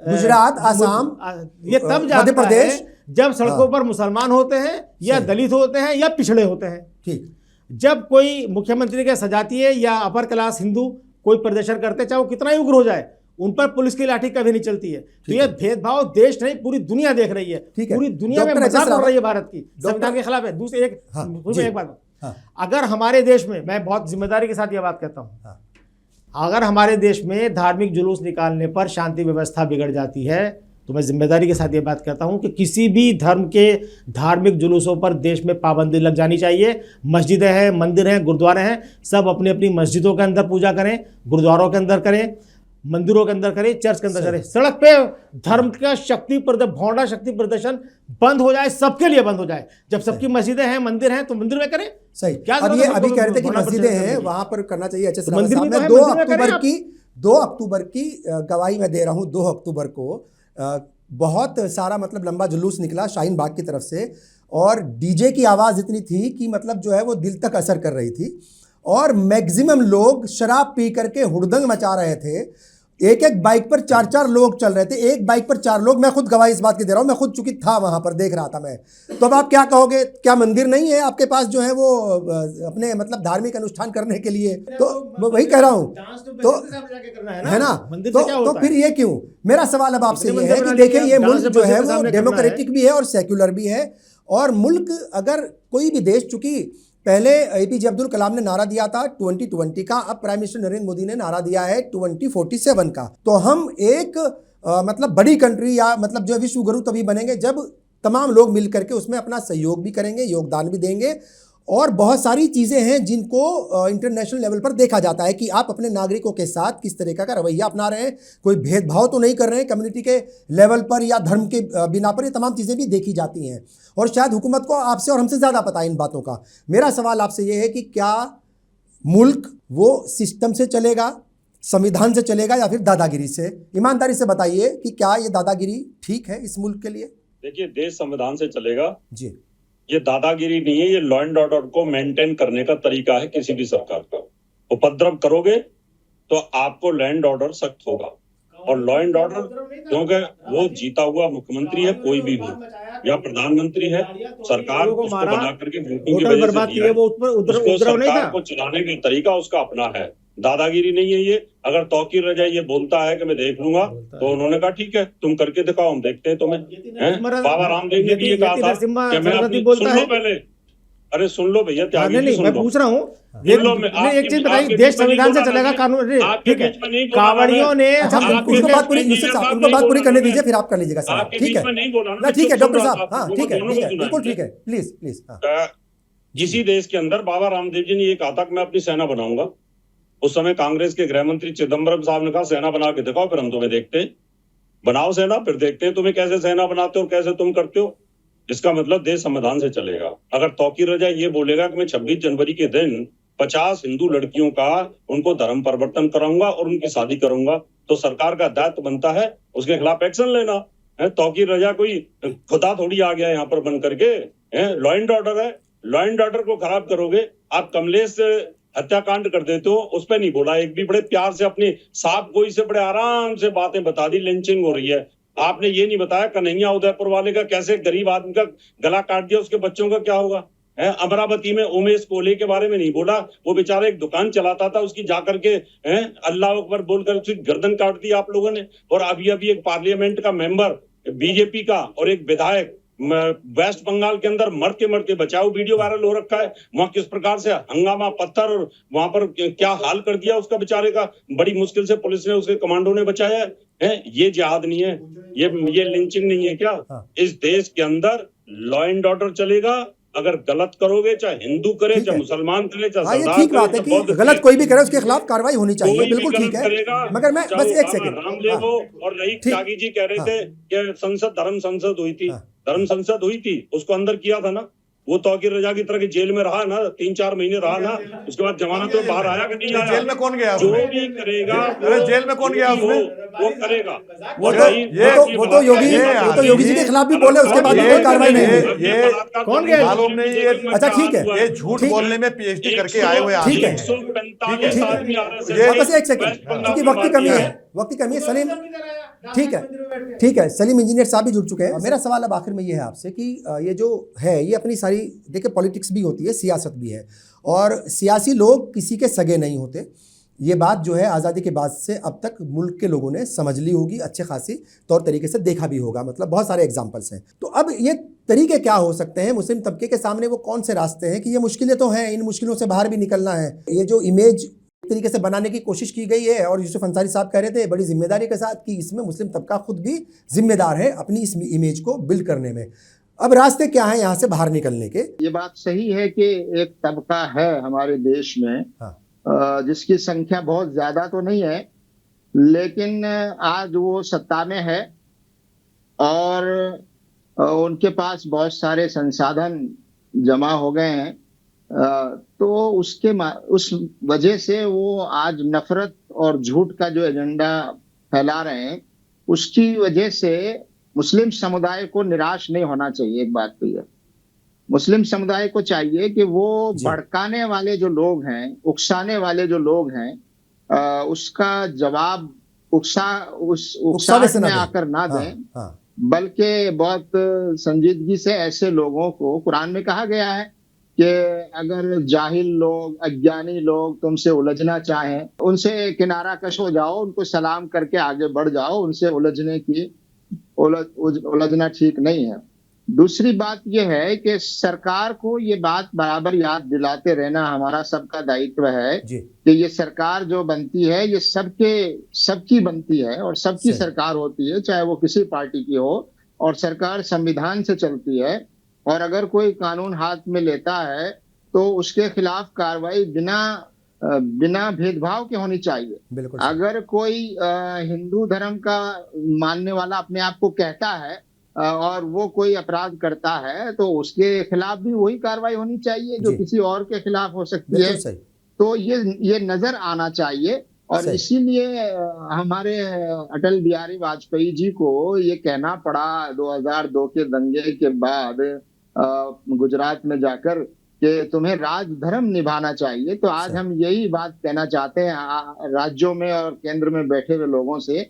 गुजरात, आसाम, ये तब मध्य प्रदेश, जब सड़कों पर मुसलमान होते हैं या दलित होते हैं या पिछड़े होते हैं। ठीक, जब कोई मुख्यमंत्री के सजातीय या अपर क्लास हिंदू कोई प्रदर्शन करते, चाहे वो कितना ही उग्र हो जाए, उन पर पुलिस की लाठी कभी नहीं चलती है। तो ये भेदभाव देश नहीं पूरी दुनिया देख रही है। पूरी दुनिया में मजाक उड़ रही है भारत की, संविधान के खिलाफ है। दूसरी एक बात, अगर हमारे देश में, मैं बहुत जिम्मेदारी के साथ यह बात कहता हूं, अगर हमारे देश में धार्मिक जुलूस निकालने पर शांति व्यवस्था बिगड़ जाती है तो मैं जिम्मेदारी के साथ ये बात कहता हूं कि किसी भी धर्म के धार्मिक जुलूसों पर देश में पाबंदी लग जानी चाहिए। मस्जिदें हैं, मंदिर हैं, गुरुद्वारे हैं, सब अपनी अपनी मस्जिदों के अंदर पूजा करें, गुरुद्वारों के अंदर करें, मंदिरों के अंदर करें, चर्च के अंदर करें। सड़क पे धर्म का भौंडा शक्ति प्रदर्शन बंद हो जाए, सबके लिए बंद हो जाए। जब सबकी मस्जिदें हैं, मंदिर हैं तो मंदिर में करें। सही। क्या अब ये अभी कह रहे थे कि मस्जिदें हैं वहां पर करना चाहिए। अच्छे मंदिर में 2 अक्टूबर की गवाही मैं दे रहा हूं। 2 अक्टूबर को बहुत सारा मतलब लंबा जुलूस निकला शाहीन बाग की तरफ से, और डीजे की आवाज़ इतनी थी कि मतलब जो है वो दिल तक असर कर रही थी, और मैक्सिमम लोग शराब पी करके हुड़दंग मचा रहे थे। एक बाइक पर 4 लोग चल रहे थे, एक बाइक पर 4 लोग। मैं खुद गवाही इस बात की दे रहा हूँ, मैं खुद चूंकि था वहां पर, देख रहा था मैं। तो अब आप क्या कहोगे? क्या मंदिर नहीं है आपके पास जो है वो अपने मतलब धार्मिक अनुष्ठान करने के लिए? तो वही कह रहा हूँ, तो है ना, तो फिर ये क्यों? मेरा सवाल अब आपसे ये है कि देखिए ये मुल्क जो है वो डेमोक्रेटिक भी है और सेक्युलर भी है। और मुल्क, अगर कोई भी देश, चूंकि पहले एपीजे अब्दुल कलाम ने नारा दिया था 2020 का, अब प्राइम मिनिस्टर नरेंद्र मोदी ने नारा दिया है 2047 का। तो हम एक मतलब बड़ी कंट्री या मतलब जो विश्व गुरु तभी बनेंगे जब तमाम लोग मिल करके उसमें अपना सहयोग भी करेंगे, योगदान भी देंगे। और बहुत सारी चीज़ें हैं जिनको इंटरनेशनल लेवल पर देखा जाता है कि आप अपने नागरिकों के साथ किस तरीके का रवैया अपना रहे हैं, कोई भेदभाव तो नहीं कर रहे हैं कम्युनिटी के लेवल पर या धर्म के बिना पर। ये तमाम चीज़ें भी देखी जाती हैं और शायद हुकूमत को आपसे और हमसे ज़्यादा पता है इन बातों का। मेरा सवाल आपसे ये है कि क्या मुल्क वो सिस्टम से चलेगा, संविधान से चलेगा, या फिर दादागिरी से? ईमानदारी से बताइए कि क्या ये दादागिरी ठीक है इस मुल्क के लिए? देखिए, देश संविधान से चलेगा जी, ये दादागिरी नहीं है, ये लॉ एंड ऑर्डर को मेंटेन करने का तरीका है किसी भी सरकार का। उपद्रव करोगे तो आपको लॉ एंड ऑर्डर सख्त होगा, और लॉ एंड ऑर्डर, क्योंकि वो जीता हुआ मुख्यमंत्री है, कोई भी हो, या प्रधानमंत्री है, सरकार उसको बना करके वोटिंग की वजह से दिया है, उसको सरकार को चलाने का तरीका उसका अपना है। दादागिरी नहीं है ये। अगर तौकीर रजा ये बोलता है कि मैं देख लूंगा, तो उन्होंने कहा ठीक है, तुम करके दिखाओ, हम देखते हैं तुम्हें। बाबा रामदेव ने भी ये कहा था कि मैं अपनी, सुन लो पहले, अरे सुन लो भैया, मैं पूछ रहा हूँ, एक चीज बताइए, देश संविधान से चलेगा, कानून ठीक है, कांवड़ियों ने, उनको बात पूरी करने दीजिए, फिर आप कर लीजिएगा सवाल। ठीक है ना, ठीक है डॉक्टर साहब, हाँ ठीक है, बिल्कुल ठीक है, प्लीज प्लीज। जिसी देश के अंदर बाबा रामदेव जी ने ये कहा था कि मैं अपनी सेना बनाऊंगा, उस समय कांग्रेस के गृह मंत्री चिदम्बरम साहब ने कहा सेना बना के दिखाओ, फिर हम तुम्हें देखते हैं। बनाओ सेना, फिर देखते हैं तुम्हें कैसे सेना बनाते हो और कैसे तुम करते हो। इसका मतलब देश संविधान से चलेगा। अगर तौकीर रजा ये बोलेगा कि मैं 26 जनवरी के दिन 50 हिंदू लड़कियों का उनको धर्म परिवर्तन कराऊंगा और उनकी शादी करूंगा, तो सरकार का दायित्व बनता है उसके खिलाफ एक्शन लेना है। तौकीर रजा कोई खुदा थोड़ी आ गया यहाँ पर बन करके, लॉ एंड ऑर्डर है। लॉ एंड ऑर्डर को खराब करोगे। आप कमलेश हत्याकांड कर देते हो, उस पर नहीं बोला, एक भी बड़े प्यार से अपनी साफ गोई से बड़े आराम से बातें बता दी, लिंचिंग हो रही है। आपने ये नहीं बताया कन्हैया उदयपुर वाले का कैसे गरीब आदमी का गला काट दिया, उसके बच्चों का क्या होगा। अमरावती में उमेश कोले के बारे में नहीं बोला, वो बेचारा एक दुकान चलाता था, उसकी जाकर के अल्लाह अकबर बोलकर उसकी गर्दन काट दी आप लोगों ने। और अभी अभी एक पार्लियामेंट का मेंबर बीजेपी का और एक विधायक वेस्ट बंगाल के अंदर मर के बचाओ, वीडियो वायरल हो रखा है। वहां किस प्रकार से हंगामा, पत्थर और वहां पर क्या हाल कर दिया उसका बेचारे का, बड़ी मुश्किल से पुलिस ने, उसके कमांडो ने बचाया है। ये जिहाद नहीं है, ये लिंचिंग नहीं है क्या? इस देश के अंदर लॉ एंड ऑर्डर चलेगा। अगर गलत करोगे, चाहे हिंदू करे, चाहे मुसलमान करे, चाहे ये ठीक बात है कि गलत कोई भी करे उसके खिलाफ कार्रवाई होनी चाहिए, बिल्कुल ठीक है। मगर मैं बस एक सेकंड, राम ले लो। और रही त्यागी जी कह रहे थे कि संसद धर्म संसद हुई थी, धर्म संसद हुई थी, उसको अंदर किया था ना। वो तौकीर रजा की तरह की जेल में रहा ना, 3-4 महीने रहा ना, उसके बाद जमानत में बाहर आया कि नहीं आया? जेल में कौन गया? जो भी करेगा, अरे जेल में कौन गया उसमें? वो करेगा। वो तो योगी जी के खिलाफ भी बोले, उसके बाद कोई कार्रवाई नहीं हुई। ये कौन गया? मालूम नहीं है। अच्छा ठीक है, ये झूठ बोलने में पीएचडी करके आए हुए आदमी ठीक है, बस एक सेकंड, क्योंकि वक्त की कमी है। सलीम, ठीक है, सलीम इंजीनियर साहब भी जुड़ चुके हैं। मेरा सवाल अब आखिर में ये है आपसे कि ये जो है, ये अपनी सारी, देखिए पॉलिटिक्स भी होती है, सियासत भी है, और सियासी लोग किसी के सगे नहीं होते। ये बात जो है आज़ादी के बाद से अब तक मुल्क के लोगों ने समझ ली होगी, अच्छे खासी तौर तरीके से देखा भी होगा, मतलब बहुत सारे एग्जाम्पल्स हैं। तो अब ये तरीके क्या हो सकते हैं मुस्लिम तबके के सामने, वो कौन से रास्ते हैं कि ये मुश्किलें तो हैं, इन मुश्किलों से बाहर भी निकलना है। ये जो इमेज तरीके से बनाने की कोशिश की गई है, और यूसुफ अंसारी साहब कह रहे थे बड़ी जिम्मेदारी के साथ कि इसमें मुस्लिम तबका खुद भी जिम्मेदार है अपनी इस इमेज को बिल्ड करने में। अब रास्ते क्या हैं यहाँ से बाहर निकलने के? ये बात सही है कि एक तबका है हमारे देश में, जिसकी संख्या बहुत ज्यादा तो नहीं है, लेकिन आज वो सत्ता में है और उनके पास बहुत सारे संसाधन जमा हो गए हैं। तो उस वजह से वो आज नफरत और झूठ का जो एजेंडा फैला रहे हैं, उसकी वजह से मुस्लिम समुदाय को निराश नहीं होना चाहिए। एक बात तो यह, मुस्लिम समुदाय को चाहिए कि वो भड़काने वाले जो लोग हैं, उकसाने वाले जो लोग हैं, उसका जवाब उकसाहट में आकर ना दें, बल्कि बहुत संजीदगी से ऐसे लोगों को, कुरान में कहा गया है कि अगर जाहिल लोग, अज्ञानी लोग तुमसे उलझना चाहें, उनसे किनारा कश हो जाओ, उनको सलाम करके आगे बढ़ जाओ, उनसे उलझना ठीक नहीं है। दूसरी बात यह है कि सरकार को ये बात बराबर याद दिलाते रहना हमारा सबका दायित्व है कि ये सरकार जो बनती है, ये सबकी बनती है और सबकी सरकार होती है, चाहे वो किसी पार्टी की हो, और सरकार संविधान से चलती है। और अगर कोई कानून हाथ में लेता है तो उसके खिलाफ कार्रवाई बिना भेदभाव के होनी चाहिए। अगर कोई हिंदू धर्म का मानने वाला अपने आप को कहता है और वो कोई अपराध करता है, तो उसके खिलाफ भी वही कार्रवाई होनी चाहिए जो किसी और के खिलाफ हो सकती है। तो ये नजर आना चाहिए। और इसीलिए हमारे अटल बिहारी वाजपेयी जी को ये कहना पड़ा 2002 के दंगे के बाद गुजरात में जाकर कि तुम्हें राजधर्म निभाना चाहिए। तो आज हम यही बात कहना चाहते हैं राज्यों में और केंद्र में बैठे हुए लोगों से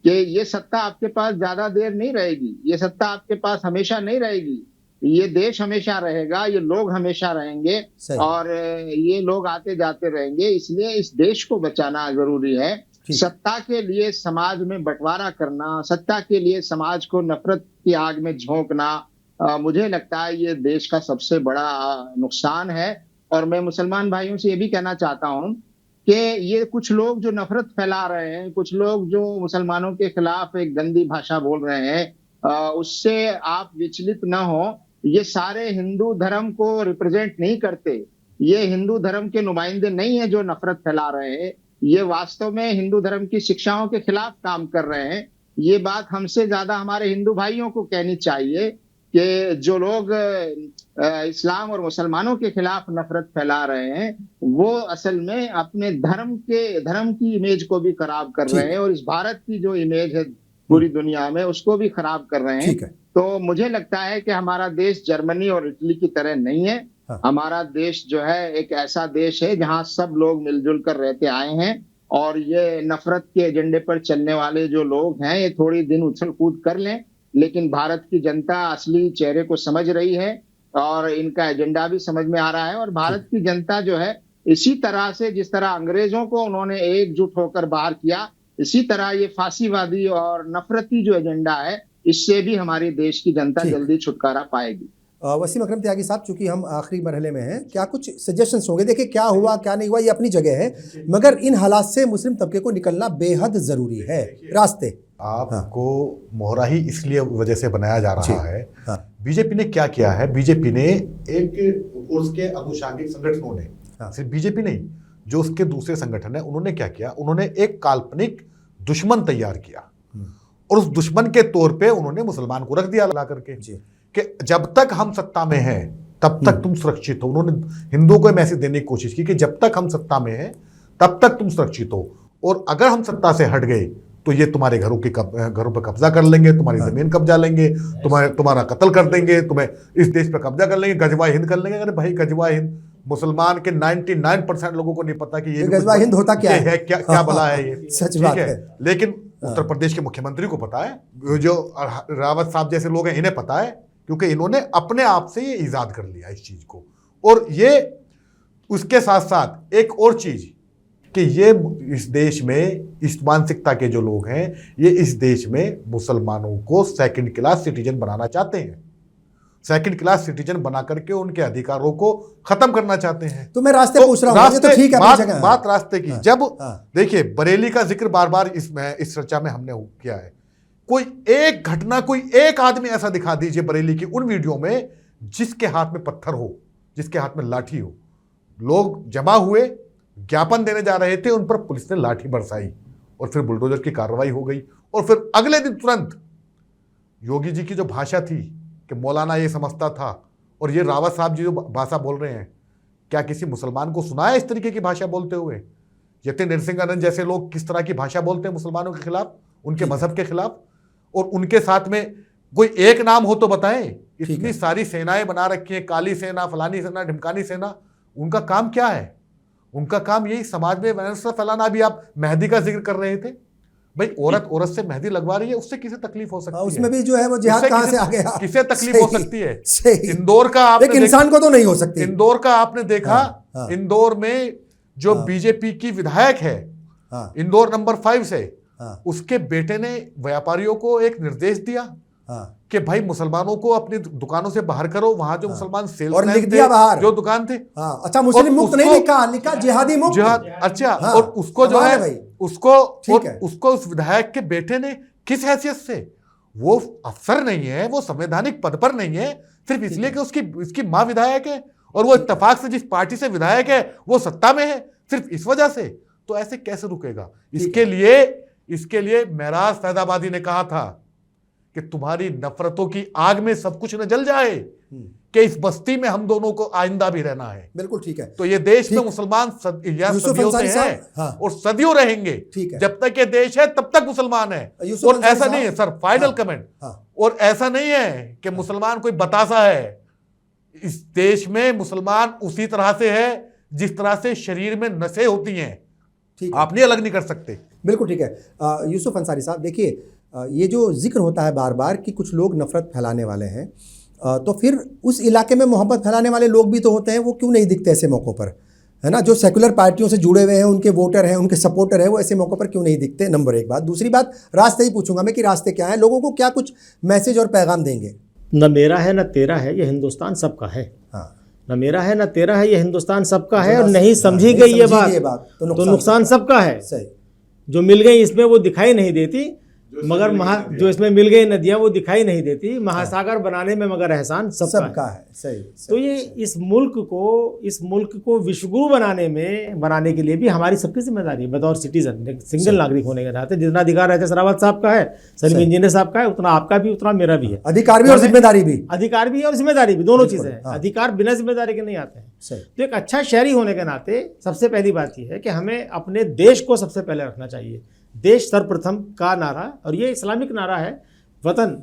कि ये सत्ता आपके पास ज्यादा देर नहीं रहेगी, ये सत्ता आपके पास हमेशा नहीं रहेगी, ये देश हमेशा रहेगा, ये लोग हमेशा रहेंगे और ये लोग आते जाते रहेंगे। इसलिए इस देश को बचाना जरूरी है। सत्ता के लिए समाज में बंटवारा करना, सत्ता के लिए समाज को नफरत की आग में झोंकना, मुझे लगता है ये देश का सबसे बड़ा नुकसान है। और मैं मुसलमान भाइयों से ये भी कहना चाहता हूं कि ये कुछ लोग जो नफरत फैला रहे हैं, कुछ लोग जो मुसलमानों के खिलाफ एक गंदी भाषा बोल रहे हैं, उससे आप विचलित न हो। ये सारे हिंदू धर्म को रिप्रेजेंट नहीं करते, ये हिंदू धर्म के नुमाइंदे नहीं है जो नफरत फैला रहे हैं, ये वास्तव में हिंदू धर्म की शिक्षाओं के खिलाफ काम कर रहे हैं। ये बात हमसे ज्यादा हमारे हिंदू भाइयों को कहनी चाहिए कि जो लोग इस्लाम और मुसलमानों के खिलाफ नफरत फैला रहे हैं वो असल में अपने धर्म की इमेज को भी खराब कर रहे हैं और इस भारत की जो इमेज है पूरी दुनिया में उसको भी खराब कर रहे हैं। तो मुझे लगता है कि हमारा देश जर्मनी और इटली की तरह नहीं है। हमारा देश जो है एक ऐसा देश है जहां सब लोग मिलजुल कर रहते आए हैं और ये नफरत के एजेंडे पर चलने वाले जो लोग हैं ये थोड़ी दिन उछल कूद कर लें, लेकिन भारत की जनता असली चेहरे को समझ रही है और इनका एजेंडा भी समझ में आ रहा है। और भारत की जनता जो है इसी तरह से, जिस तरह अंग्रेजों को उन्होंने एकजुट होकर बाहर किया, इसी तरह ये फांसीवादी और नफरती जो एजेंडा है इससे भी हमारे देश की जनता जल्दी छुटकारा पाएगी। वसीम अकरम त्यागी साहब, चूंकि हम आखिरी मरहले में हैं, क्या कुछ सजेशंस होंगे? देखिए, क्या हुआ क्या नहीं हुआ ये अपनी जगह है, मगर इन हालात से मुस्लिम तबके को निकलना बेहद जरूरी है। रास्ते आपको मोहरा ही इसलिए वजह से बनाया जा रहा है। बीजेपी ने क्या किया है? बीजेपी ने एक उसके अनुषंगिक संगठनों ने, सिर्फ बीजेपी नहीं, जो उसके दूसरे संगठन है, उन्होंने क्या किया? उन्होंने एक काल्पनिक दुश्मन तैयार किया और उस दुश्मन के तौर पे उन्होंने मुसलमान को रख दिया ला करके कि जब तक हम सत्ता में हैं तब तक तुम सुरक्षित हो। उन्होंने हिंदुओं को मैसेज देने की कोशिश की कि जब तक हम सत्ता में हैं तब तक तुम सुरक्षित हो, और अगर हम सत्ता से हट गए तो ये तुम्हारे घरों पर कब्जा कर लेंगे, तुम्हारी जमीन कब्जा लेंगे, तुम्हारा कत्ल कर देंगे, तुम्हें इस देश पर कब्जा कर लेंगे, गजवा हिंद कर लेंगे। अरे भाई, गजवा हिंद मुसलमान के 99% लोगों को नहीं पता कि ये गजवा हिंद होता क्या है, क्या भला है ये। सच बात है। लेकिन उत्तर प्रदेश के मुख्यमंत्री को पता है, जो रावत साहब जैसे लोग हैं इन्हें पता है, क्योंकि इन्होंने अपने आप से ये ईजाद कर लिया इस चीज को। और ये उसके साथ साथ एक और चीज कि ये इस देश में इस मानसिकता के जो लोग हैं ये इस देश में मुसलमानों को सेकंड क्लास सिटीजन बनाना चाहते हैं, सेकंड क्लास सिटीजन बना करके उनके अधिकारों को खत्म करना चाहते हैं। तो मैं रास्ते पूछ रहा हूं, तो ठीक है, बात रास्ते की। जब देखिए बरेली का जिक्र बार बार इस चर्चा में हमने किया है, कोई एक घटना, कोई एक आदमी ऐसा दिखा दीजिए बरेली की उन वीडियो में जिसके हाथ में पत्थर हो, जिसके हाथ में लाठी हो। लोग जमा हुए, ज्ञापन देने जा रहे थे, उन पर पुलिस ने लाठी बरसाई और फिर बुलडोजर की कार्रवाई हो गई। और फिर अगले दिन तुरंत योगी जी की जो भाषा थी कि मौलाना ये समझता था, और ये रावत साहब जी जो भाषा बोल रहे हैं, क्या किसी मुसलमान को सुना है इस तरीके की भाषा बोलते हुए? यति नरसिंहानंद जैसे लोग किस तरह की भाषा बोलते हैं मुसलमानों के खिलाफ, उनके मजहब के खिलाफ, और उनके साथ में कोई एक नाम हो तो बताएं। इतनी सारी सेनाएं बना रखी हैं, काली सेना, फलानी सेना, ढिमकानी सेना। उनका काम क्या है? उनका काम यही समाज में वैरसता फैलाना। अभी आप मेहंदी का जिक्र कर रहे थे, भाई औरत से मेहंदी लगवा रही है, उससे किसे तकलीफ हो सकती है? उसमें भी जो है वो जिहाद कहां से आ गया? किसे तकलीफ हो सकती है? इंदौर का एक इंसान को तो नहीं हो सकती। इंदौर का आपने देखा, इंदौर में जो बीजेपी की विधायक है इंदौर नंबर 5 से, उसके बेटे ने व्यापारियों को एक निर्देश दिया कि भाई मुसलमानों को अपनी दुकानों से बाहर करो। वहां जो मुसलमान सेल्स और लिख दिया बाहर जो दुकान थे। अच्छा, मुस्लिम मुक्त नहीं लिखा जिहादी मुक्त। अच्छा, और उसको जो है उसको उस विधायक के बेटे ने किस हैसियत से, वो अफसर नहीं है, वो संवैधानिक पद पर नहीं है, सिर्फ इसलिए कि उसकी माँ विधायक है और वो इत्तेफाक से जिस पार्टी से विधायक है वो सत्ता में है, सिर्फ इस वजह से, तो ऐसे कैसे रुकेगा? इसके लिए महराज फैजाबादी ने कहा था कि तुम्हारी नफरतों की आग में सब कुछ न जल जाए, कि इस बस्ती में हम दोनों को आइंदा भी रहना है। बिल्कुल ठीक है। तो ये देश में मुसलमान सदियों से हैं और सदियों रहेंगे। जब तक ये देश है तब तक मुसलमान है। और ऐसा नहीं है सर, फाइनल कमेंट, और ऐसा नहीं है कि मुसलमान कोई बतासा है। इस देश में मुसलमान उसी तरह से है जिस तरह से शरीर में नसें होती हैं, आप नहीं अलग नहीं कर सकते। बिल्कुल ठीक है। यूसुफ अंसारी साहब, देखिए ये जो जिक्र होता है बार बार कि कुछ लोग नफरत फैलाने वाले हैं, तो फिर उस इलाके में मोहब्बत फैलाने वाले लोग भी तो होते हैं, वो क्यों नहीं दिखते ऐसे मौक़ों पर, है ना? जो सेकुलर पार्टियों से जुड़े हुए हैं, उनके वोटर हैं, उनके सपोर्टर हैं, वो ऐसे मौक़ों पर क्यों नहीं दिखते? नंबर एक बात। दूसरी बात, रास्ते ही पूछूंगा मैं कि रास्ते क्या हैं, लोगों को क्या कुछ मैसेज और पैगाम देंगे? न मेरा है न तेरा है, ये हिंदुस्तान सबका है। न मेरा है न तेरा है, ये हिंदुस्तान सबका है। और नहीं समझी गई ये बात तो नुकसान सबका है। सही। जो मिल गई इसमें वो दिखाई नहीं देती, मगर जो इसमें मिल गई नदियां वो दिखाई नहीं देती, महासागर बनाने में मगर एहसान सबका है। सही। तो ये इस मुल्क को विश्वगुरु बनाने के लिए भी हमारी सबकी जिम्मेदारी है बतौर सिटीजन, सिंगल नागरिक होने के नाते। जितना अधिकार रहता है सरावत साहब का है, सलीम इंजीनियर साहब का है, उतना आपका भी, उतना मेरा भी है। अधिकार भी और जिम्मेदारी भी, अधिकार भी और जिम्मेदारी भी, दोनों चीजें हैं। अधिकार बिना जिम्मेदारी के नहीं आते हैं। तो एक अच्छा शहरी होने के नाते सबसे पहली बात यह है कि हमें अपने देश को सबसे पहले रखना चाहिए। देश सर्वप्रथम का नारा, और ये इस्लामिक नारा है। वतन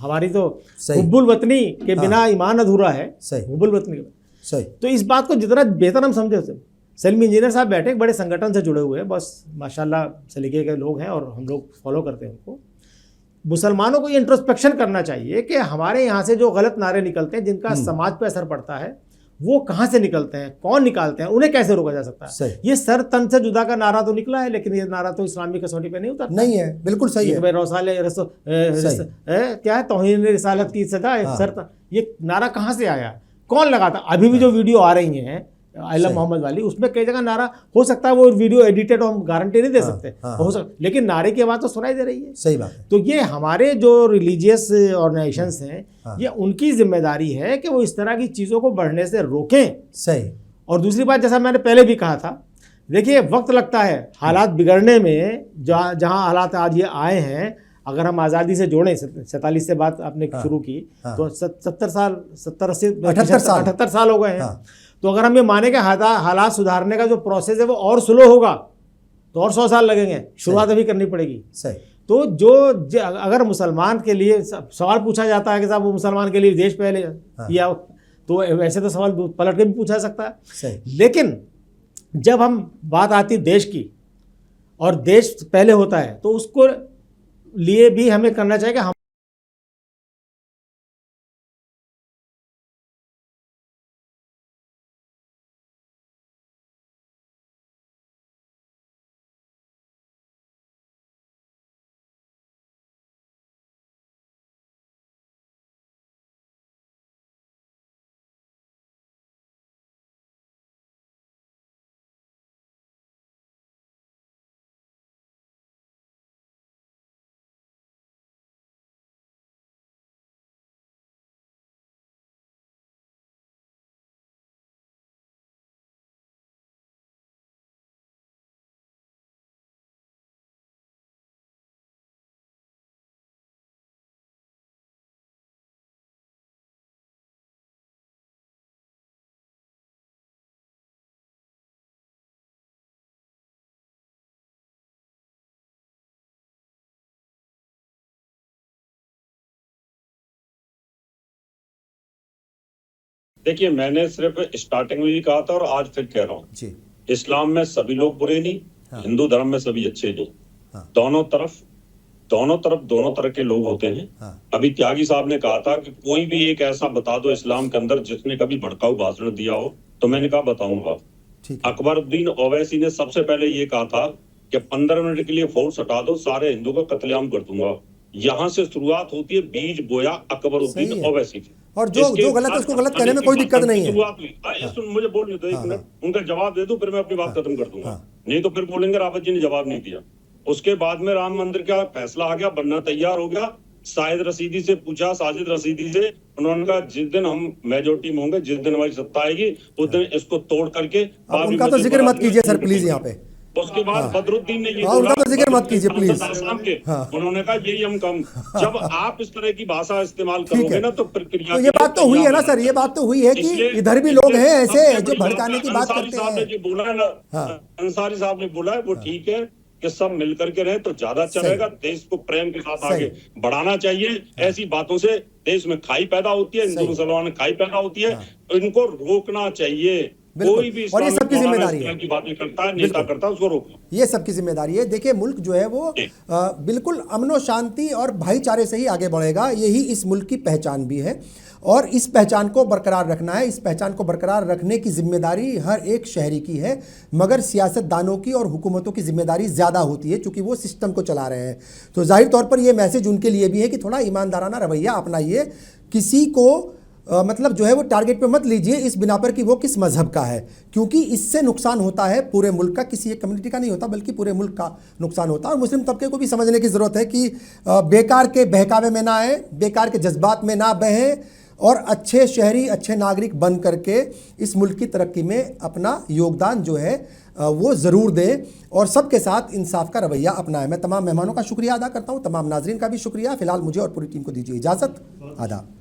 हमारी तो हुब्बुल वतनी के बिना ईमान अधूरा है। हुब्बुल वतनी सही। तो इस बात को जितना बेहतर हम समझे उसे, सलीम इंजीनियर साहब बैठे बड़े संगठन से जुड़े हुए हैं, बस माशाल्लाह सलीके के लोग हैं और हम लोग फॉलो करते हैं उनको। मुसलमानों को ये इंट्रोस्पेक्शन करना चाहिए कि हमारे यहाँ से जो गलत नारे निकलते हैं, जिनका समाज पर असर पड़ता है, वो कहाँ से निकलते हैं, कौन निकालते हैं, उन्हें कैसे रोका जा सकता है। ये सर तन से जुदा का नारा तो निकला है, लेकिन ये नारा तो इस्लामी कसौटी पे नहीं उतरता। नहीं है, बिल्कुल सही है। क्या है, तौहीन रिसालत की सजा, सर ये नारा कहाँ से आया, कौन लगाता। अभी भी जो वीडियो आ रही हैं आइला मोहम्मद वाली, उसमें कई जगह नारा हो सकता है वो वीडियो एडिटेड, हम गारंटी नहीं दे सकते, हो सकता, लेकिन नारे की आवाज़ तो सुनाई दे रही है। सही बात है। तो ये हमारे जो रिलीजियस ऑर्गेनाइजेशंस हैं, ये उनकी जिम्मेदारी है कि वो इस तरह की चीज़ों को बढ़ने से रोकें। सही। और दूसरी बात, जैसा मैंने पहले भी कहा था, देखिए वक्त लगता है हालात बिगड़ने में। जहाँ हालात आज ये आए हैं, अगर हम आज़ादी से जोड़ें, 47 से बात आपने शुरू की, तो 70 साल 78 साल हो गए हैं। तो अगर हम ये माने कि हालात सुधारने का जो प्रोसेस है वो और स्लो होगा, तो और 100 साल लगेंगे। शुरुआत अभी करनी पड़ेगी। सही। तो अगर मुसलमान के लिए सवाल पूछा जाता है कि साहब वो मुसलमान के लिए देश पहले या, तो वैसे तो सवाल पलट के भी पूछा जा सकता है। सही। लेकिन जब हम बात आती देश की और देश पहले होता है, तो उसको लिए भी हमें करना चाहिए कि हम देखिए, मैंने सिर्फ स्टार्टिंग में भी कहा था और आज फिर कह रहा हूँ, इस्लाम में सभी लोग बुरे नहीं, हिंदू धर्म में सभी अच्छे नहीं। दोनों तरफ दोनों तरह के लोग होते हैं। अभी त्यागी साहब ने कहा था कि कोई भी एक ऐसा बता दो इस्लाम के अंदर जिसने कभी भड़काऊ भाषण दिया हो, तो मैंने कहा बताऊंगा। अकबरुद्दीन ओवैसी ने सबसे पहले ये कहा था कि 15 मिनट के लिए फोर्स हटा दो, सारे हिंदू का कत्लेआम कर दूंगा। यहाँ से शुरुआत होती है, बीज बोया अकबरुद्दीन ओवैसी की। और जो गलत है उसको गलत कहने में कोई दिक्कत नहीं है। मुझे बोलने दो एक मिनट, उनका जवाब दे दो, फिर मैं अपनी बात खत्म कर दूंगा। नहीं तो फिर बोलेंगे रावत जी ने जवाब नहीं दिया। उसके बाद में राम मंदिर का फैसला आ गया, बनना तैयार हो गया। साजिद रशीदी से पूछा, साजिद रशीदी से, उन्होंने कहा जिस दिन हम मेजोरिटी में होंगे, जिस दिन हमारी सत्ता आएगी, उस दिन इसको तोड़ करके। उनका तो जिक्र मत कीजिए सर प्लीज यहाँ पे। उसके बाद बदरुद्दीन ने ये उनका तो जिक्र मत कीजिए प्लीज। उन्होंने कहा यही हम कम, जब आप इस तरह की भाषा इस्तेमाल करोगे ना, तो प्रक्रिया। तो ये बात तो हुई है ना सर, ये बात तो हुई है कि इधर भी लोग हैं ऐसे जो भड़काने की बात करते हैं। जो बोला है ना, अंसारी साहब ने बोला है, वो ठीक है कि सब मिलकर के रहे तो ज्यादा अच्छा रहेगा। देश को प्रेम के साथ आगे बढ़ाना चाहिए। ऐसी बातों से देश में खाई पैदा होती है, हिंदू मुसलमान में खाई पैदा होती है, इनको रोकना चाहिए। कोई भी और ये सबकी जिम्मेदारी है, की बातें करता है, नेता करता है, उसको रोकना ये सबकी जिम्मेदारी है। देखिए मुल्क जो है वो बिल्कुल अमन और शांति और भाईचारे से ही आगे बढ़ेगा, यही इस मुल्क की पहचान भी है। और इस पहचान को बरकरार रखना है, इस पहचान को बरकरार रखने की जिम्मेदारी हर एक शहरी की है, मगर सियासतदानों की और हुकूमतों की जिम्मेदारी ज़्यादा होती है, क्योंकि वो सिस्टम को चला रहे हैं। तो जाहिर तौर पर ये मैसेज उनके लिए भी है कि थोड़ा ईमानदाराना रवैया अपनाइए, किसी को मतलब जो है वो टारगेट पे मत लीजिए इस बिना पर कि वो किस मजहब का है, क्योंकि इससे नुकसान होता है पूरे मुल्क का, किसी एक कम्युनिटी का नहीं होता बल्कि पूरे मुल्क का नुकसान होता है। और मुस्लिम तबके को भी समझने की ज़रूरत है कि बेकार के बहकावे में ना आए, बेकार के जज्बात में ना बहें और अच्छे शहरी, अच्छे नागरिक बन करके इस मुल्क की तरक्की में अपना योगदान जो है वो ज़रूर दें और सबके साथ इंसाफ का रवैया अपनाएं। मैं तमाम मेहमानों का शुक्रिया अदा करता हूँ, तमाम नाजरीन का भी शुक्रिया। फ़िलहाल मुझे और पूरी टीम को दीजिए इजाज़त। आदाब।